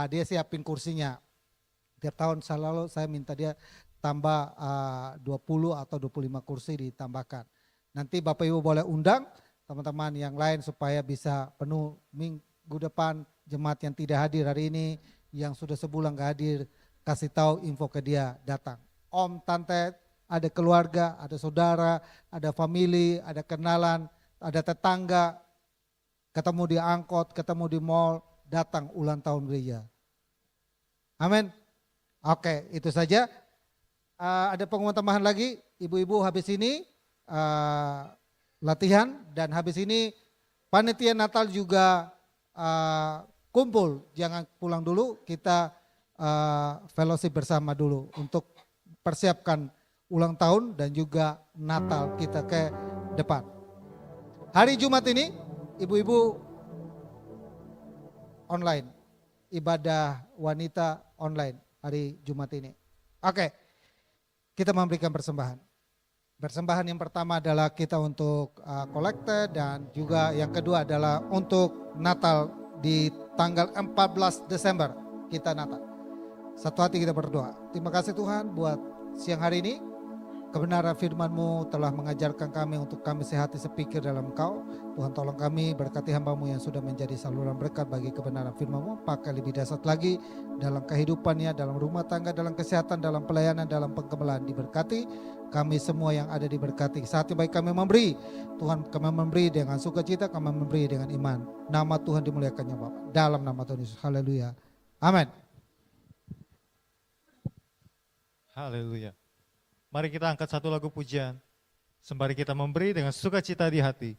dia siapin kursinya. Tiap tahun selalu saya minta dia tambah 20 atau 25 kursi ditambahkan. Nanti Bapak Ibu boleh undang teman-teman yang lain supaya bisa penuh minggu depan. Jemaat yang tidak hadir hari ini, yang sudah sebulan gak hadir, kasih tahu info ke dia datang. Om, tante, ada keluarga, ada saudara, ada family, ada kenalan, ada tetangga, ketemu di angkot, ketemu di mall, datang ulang tahun gereja. Amin. Oke, itu saja. Ada pengumuman tambahan lagi, ibu-ibu habis ini latihan dan habis ini panitia Natal juga kumpul, jangan pulang dulu, kita fellowship bersama dulu untuk persiapkan ulang tahun dan juga Natal kita ke depan. Hari Jumat ini ibu-ibu online, ibadah wanita online hari Jumat ini. Oke, kita memberikan persembahan. Persembahan yang pertama adalah kita untuk kolekte dan juga yang kedua adalah untuk Natal di tanggal 14 Desember kita Natal. Satu hati kita berdoa. Terima kasih Tuhan buat siang hari ini. Kebenaran firman-Mu telah mengajarkan kami untuk kami sehati sepikir dalam Engkau. Tuhan tolong kami berkati hamba-Mu yang sudah menjadi saluran berkat bagi kebenaran firman-Mu. Pakai lebih dahsyat lagi dalam kehidupannya, dalam rumah tangga, dalam kesehatan, dalam pelayanan, dalam penggemelan. Diberkati kami semua yang ada diberkati. Saat baik kami memberi, Tuhan kami memberi dengan sukacita, kami memberi dengan iman. Nama Tuhan dimuliakannya Bapak. Dalam nama Tuhan Yesus. Haleluya. Amin. Haleluya. Mari kita angkat satu lagu pujian. Sembari kita memberi dengan sukacita di hati.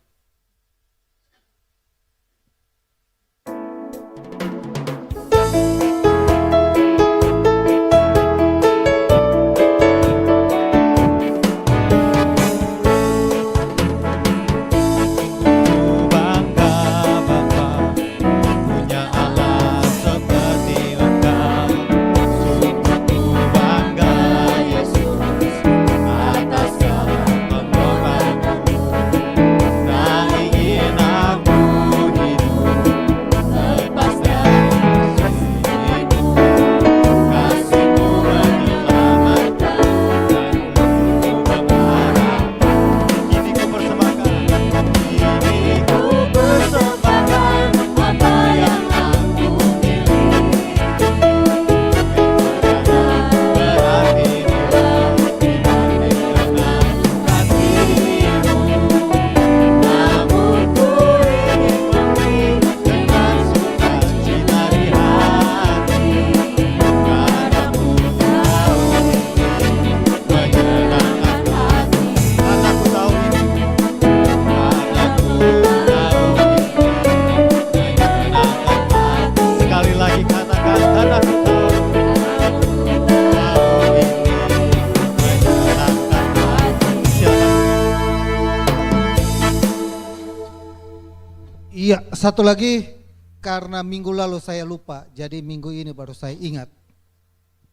Iya, satu lagi karena minggu lalu saya lupa, jadi minggu ini baru saya ingat.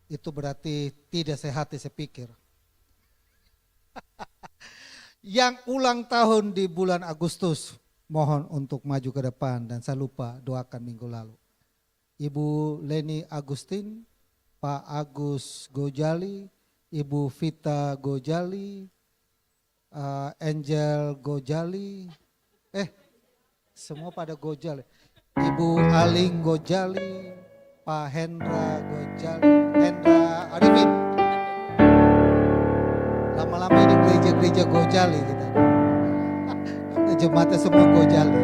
Itu berarti tidak sehat saya pikir. Yang ulang tahun di bulan Agustus, mohon untuk maju ke depan dan saya lupa doakan minggu lalu. Ibu Leni Agustin, Pak Agus Gojali, Ibu Vita Gojali, Angel Gojali, semua pada Gojali. Ibu Aling Gojali, Pak Hendra Gojali, Hendra Arifin. Lama-lama ini gereja-gereja Gojali kita. Jemaatnya semua Gojali.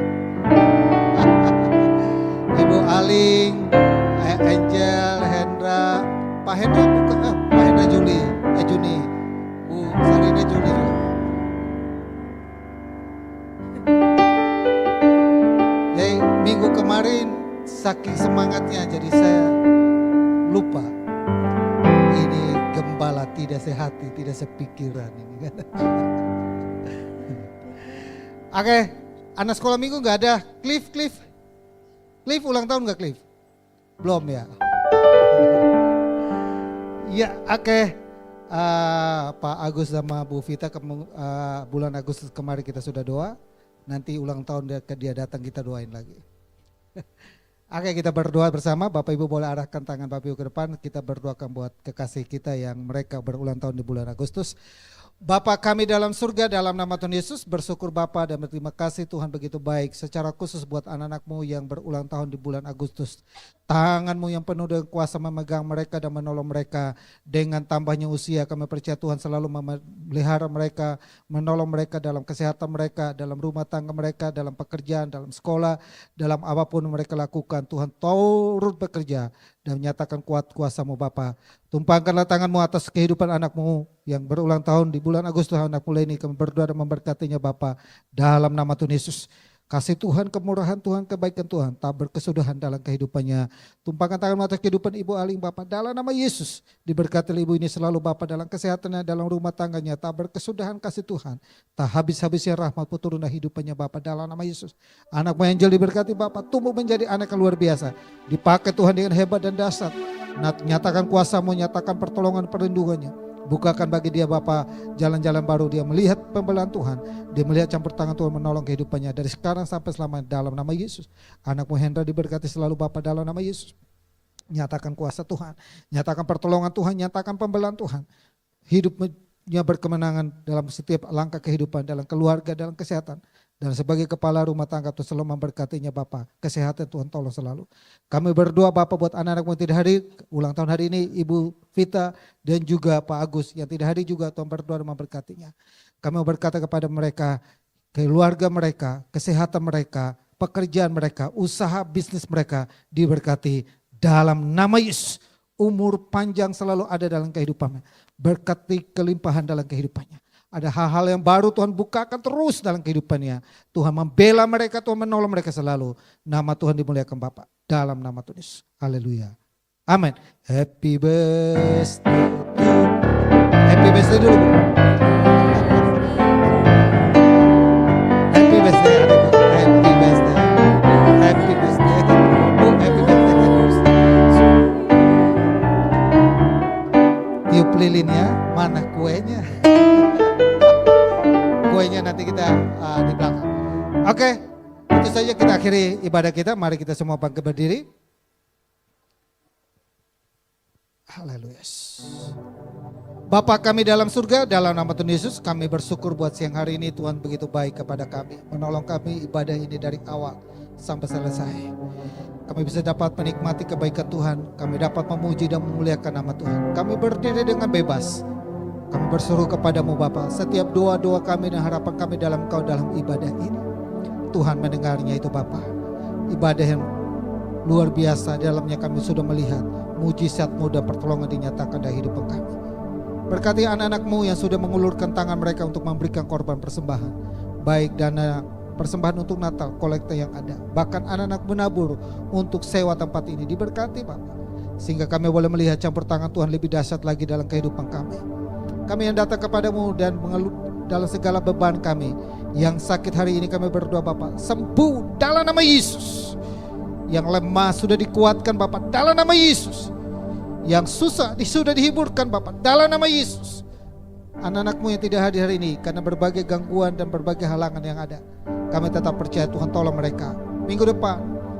Ibu Aling, Angel, Hendra, Pak Hendra bukan, Pak Hendra Juni, Bu Sarina Juni juga. Minggu kemarin saking semangatnya jadi saya lupa. Ini gembala tidak sehati, tidak sepikiran ini kan. Oke, anak sekolah minggu nggak ada. Cliff ulang tahun nggak Cliff? Belum ya. Ya oke. Pak Agus sama Bu Vita bulan Agustus kemarin kita sudah doa. Nanti ulang tahun dia datang kita doain lagi. Oke, kita berdoa bersama. Bapak Ibu boleh arahkan tangan Bapak Ibu ke depan. Kita berdoakan buat kekasih kita yang mereka berulang tahun di bulan Agustus. Bapa kami dalam surga, dalam nama Tuhan Yesus bersyukur Bapa dan berterima kasih Tuhan begitu baik. Secara khusus buat anak-anak-Mu yang berulang tahun di bulan Agustus. Tangan-Mu yang penuh dengan kuasa memegang mereka dan menolong mereka. Dengan tambahnya usia kami percaya Tuhan selalu memelihara mereka, menolong mereka dalam kesehatan mereka, dalam rumah tangga mereka, dalam pekerjaan, dalam sekolah, dalam apapun mereka lakukan. Tuhan turut bekerja dan menyatakan kuat kuasa-Mu Bapa. Tumpangkanlah tangan-Mu atas kehidupan anak-Mu yang berulang tahun di bulan Agustus, anak mulai ini kami berdoa dan memberkatinya Bapa dalam nama Tuhan Yesus. Kasih Tuhan, kemurahan Tuhan, kebaikan Tuhan tak berkesudahan dalam kehidupannya. Tumpahkan tangan atas kehidupan Ibu Aling Bapa dalam nama Yesus. Diberkati ibu ini selalu Bapa dalam kesehatannya, dalam rumah tangganya. Tak berkesudahan kasih Tuhan. Tak habis-habisnya rahmat turun hidupannya Bapa dalam nama Yesus. Anak-Mu Angel diberkati Bapa, tumbuh menjadi anak yang luar biasa. Dipakai Tuhan dengan hebat dan dahsyat. Nyatakan kuasa-Mu, nyatakan pertolongan perlindungannya. Bukakan bagi dia Bapa jalan-jalan baru, dia melihat pembelaan Tuhan, dia melihat campur tangan Tuhan menolong kehidupannya dari sekarang sampai selamanya dalam nama Yesus. Anak-Mu Hendra diberkati selalu Bapa dalam nama Yesus. Nyatakan kuasa Tuhan, nyatakan pertolongan Tuhan, nyatakan pembelaan Tuhan. Hidupnya berkemenangan dalam setiap langkah kehidupan, dalam keluarga, dalam kesehatan. Dan sebagai kepala rumah tangga Tuhan selalu memberkatinya Bapa. Kesehatan Tuhan tolong selalu. Kami berdoa Bapa buat anak-anak yang tidak hadir. Ulang tahun hari ini Ibu Vita dan juga Pak Agus yang tidak hadir juga Tuhan berdoa dan memberkatinya. Kami berkata kepada mereka, keluarga mereka, kesehatan mereka, pekerjaan mereka, usaha bisnis mereka diberkati dalam nama Yesus. Umur panjang selalu ada dalam kehidupannya. Berkati kelimpahan dalam kehidupannya. Ada hal-hal yang baru Tuhan bukakan terus dalam kehidupannya. Tuhan membela mereka, Tuhan menolong mereka selalu. Nama Tuhan dimuliakan Bapa. Dalam nama Tuhan Yesus. Haleluya. Amin. Happy birthday to. Happy birthday dulu. Happy birthday adikku. Happy birthday. Happy birthday. Happy birthday. Tiup lilinnya, mana kuenya? Kuenya nanti kita di belakang. Oke, itu saja kita akhiri ibadah kita. Mari kita semua bangkit berdiri. Haleluya. Bapa kami dalam surga, dalam nama Tuhan Yesus, kami bersyukur buat siang hari ini Tuhan begitu baik kepada kami. Menolong kami ibadah ini dari awal sampai selesai. Kami bisa dapat menikmati kebaikan Tuhan. Kami dapat memuji dan memuliakan nama Tuhan. Kami berdiri dengan bebas. Kami berseru kepadamu Bapa, setiap doa-doa kami dan harapan kami dalam Engkau dalam ibadah ini. Tuhan mendengarnya itu Bapa. Ibadah yang luar biasa, dalamnya kami sudah melihat mujizat-Mu dan pertolongan dinyatakan dalam hidup kami. Berkati anak-anak-Mu yang sudah mengulurkan tangan mereka untuk memberikan korban persembahan. Baik dana persembahan untuk Natal, kolektor yang ada. Bahkan anak-anak menabur untuk sewa tempat ini. Diberkati Bapa. Sehingga kami boleh melihat campur tangan Tuhan lebih dahsyat lagi dalam kehidupan kami. Kami yang datang kepadamu dan mengeluh dalam segala beban kami. Yang sakit hari ini kami berdoa Bapa, sembuh dalam nama Yesus. Yang lemah sudah dikuatkan Bapa dalam nama Yesus. Yang susah sudah dihiburkan Bapa dalam nama Yesus. Anak-anak-Mu yang tidak hadir hari ini karena berbagai gangguan dan berbagai halangan yang ada, kami tetap percaya Tuhan tolong mereka. Minggu depan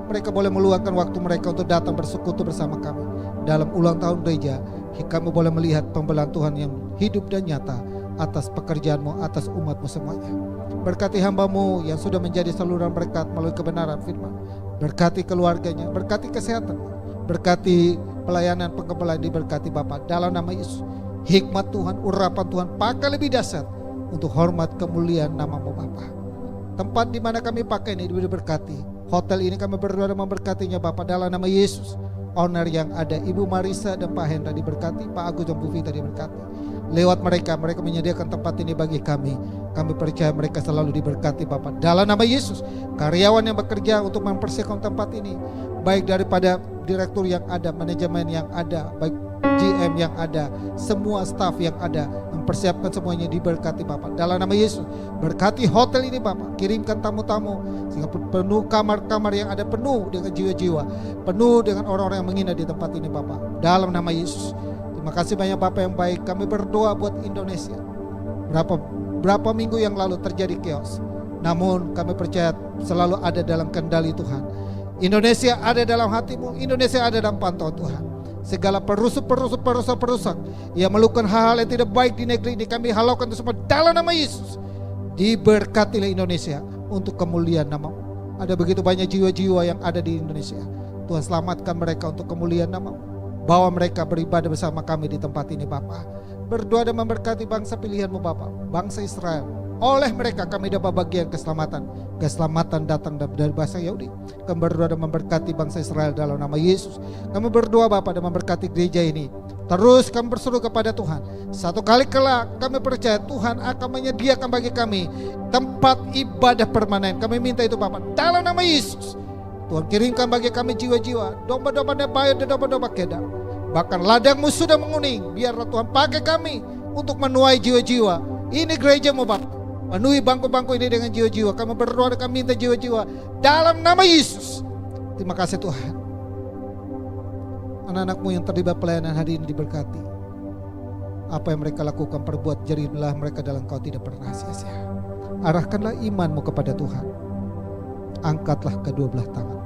mereka boleh meluangkan waktu mereka untuk datang bersekutu bersama kami. Dalam ulang tahun gereja, kami boleh melihat pembelaan Tuhan yang hidup dan nyata atas pekerjaan-Mu, atas umat-Mu semuanya. Berkati hamba-Mu yang sudah menjadi saluran berkat melalui kebenaran firman. Berkati keluarganya, berkati kesehatan, berkati pelayanan pengembalaan, diberkati Bapa dalam nama Yesus. Hikmat Tuhan, urapan Tuhan pakai lebih dahsyat untuk hormat kemuliaan nama-Mu Bapa. Tempat di mana kami pakai ini diberkati. Hotel ini kami berdoa dan memberkatinya Bapa dalam nama Yesus. Owner yang ada Ibu Marisa dan Pak Hendra diberkati, Pak Agus dan Bu Vita diberkati. Lewat mereka menyediakan tempat ini bagi kami. Kami percaya mereka selalu diberkati Bapa dalam nama Yesus. Karyawan yang bekerja untuk mempersiapkan tempat ini, baik daripada direktur yang ada, manajemen yang ada, baik GM yang ada, semua staf yang ada, mempersiapkan semuanya diberkati Bapa dalam nama Yesus. Berkati hotel ini Bapa, kirimkan tamu-tamu sehingga penuh kamar-kamar yang ada penuh dengan jiwa-jiwa, penuh dengan orang-orang yang menghina di tempat ini Bapa dalam nama Yesus. Terima kasih banyak Bapa yang baik. Kami berdoa buat Indonesia. Berapa minggu yang lalu terjadi chaos, namun kami percaya selalu ada dalam kendali Tuhan. Indonesia ada dalam hatimu, Indonesia ada dalam pantauan Tuhan. Segala perusak yang melakukan hal-hal yang tidak baik di negeri ini, kami halaukan itu semua dalam nama Yesus. Diberkatilah Indonesia untuk kemuliaan nama-Mu. Ada begitu banyak jiwa-jiwa yang ada di Indonesia. Tuhan selamatkan mereka untuk kemuliaan nama-Mu. Bawa mereka beribadah bersama kami di tempat ini Bapa. Berdoa dan memberkati bangsa pilihan-Mu Bapa, bangsa Israel. Oleh mereka kami dapat bagian keselamatan. Keselamatan datang dari bangsa Yahudi. Kami berdoa dan memberkati bangsa Israel dalam nama Yesus. Kami berdoa Bapa dan memberkati gereja ini. Terus kami berseru kepada Tuhan. Satu kali kelak kami percaya Tuhan akan menyediakan bagi kami tempat ibadah permanen. Kami minta itu Bapa dalam nama Yesus. Tuhan kirimkan bagi kami jiwa-jiwa, domba-domba nebayat dan domba-domba kedar. Bahkan ladang-Mu sudah menguning. Biarlah Tuhan pakai kami untuk menuai jiwa-jiwa. Ini gereja-Mu Bapa. Penuhi bangku-bangku ini dengan jiwa-jiwa. Kami berdoa dan kami minta jiwa-jiwa dalam nama Yesus. Terima kasih Tuhan. Anak-anak-Mu yang terlibat pelayanan hari ini diberkati. Apa yang mereka lakukan, perbuat, jadilah mereka dalam Kau tidak pernah sia-sia. Arahkanlah iman-Mu kepada Tuhan. Angkatlah kedua belah tangan.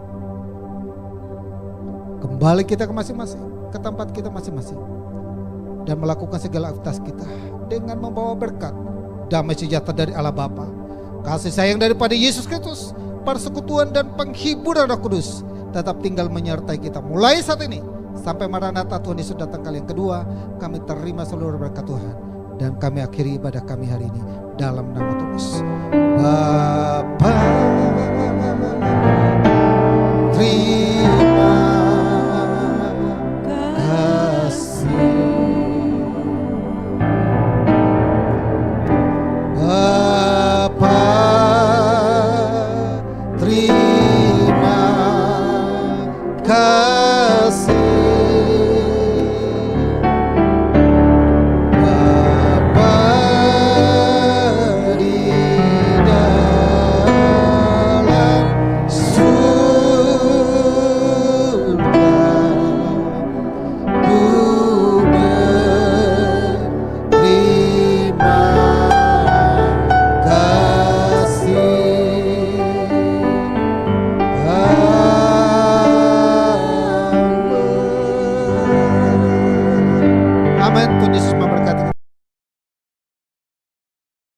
Kembali kita ke masing-masing, ke tempat kita masing-masing, dan melakukan segala aktivitas kita dengan membawa berkat, damai sejahtera dari Allah Bapa, kasih sayang daripada Yesus Kristus, persekutuan dan penghiburan Roh Kudus tetap tinggal menyertai kita mulai saat ini sampai Maranatha Tuhan Yesus datang kali yang kedua. Kami terima seluruh berkat Tuhan dan kami akhiri ibadah kami hari ini dalam nama Tuhan Yesus. Bapa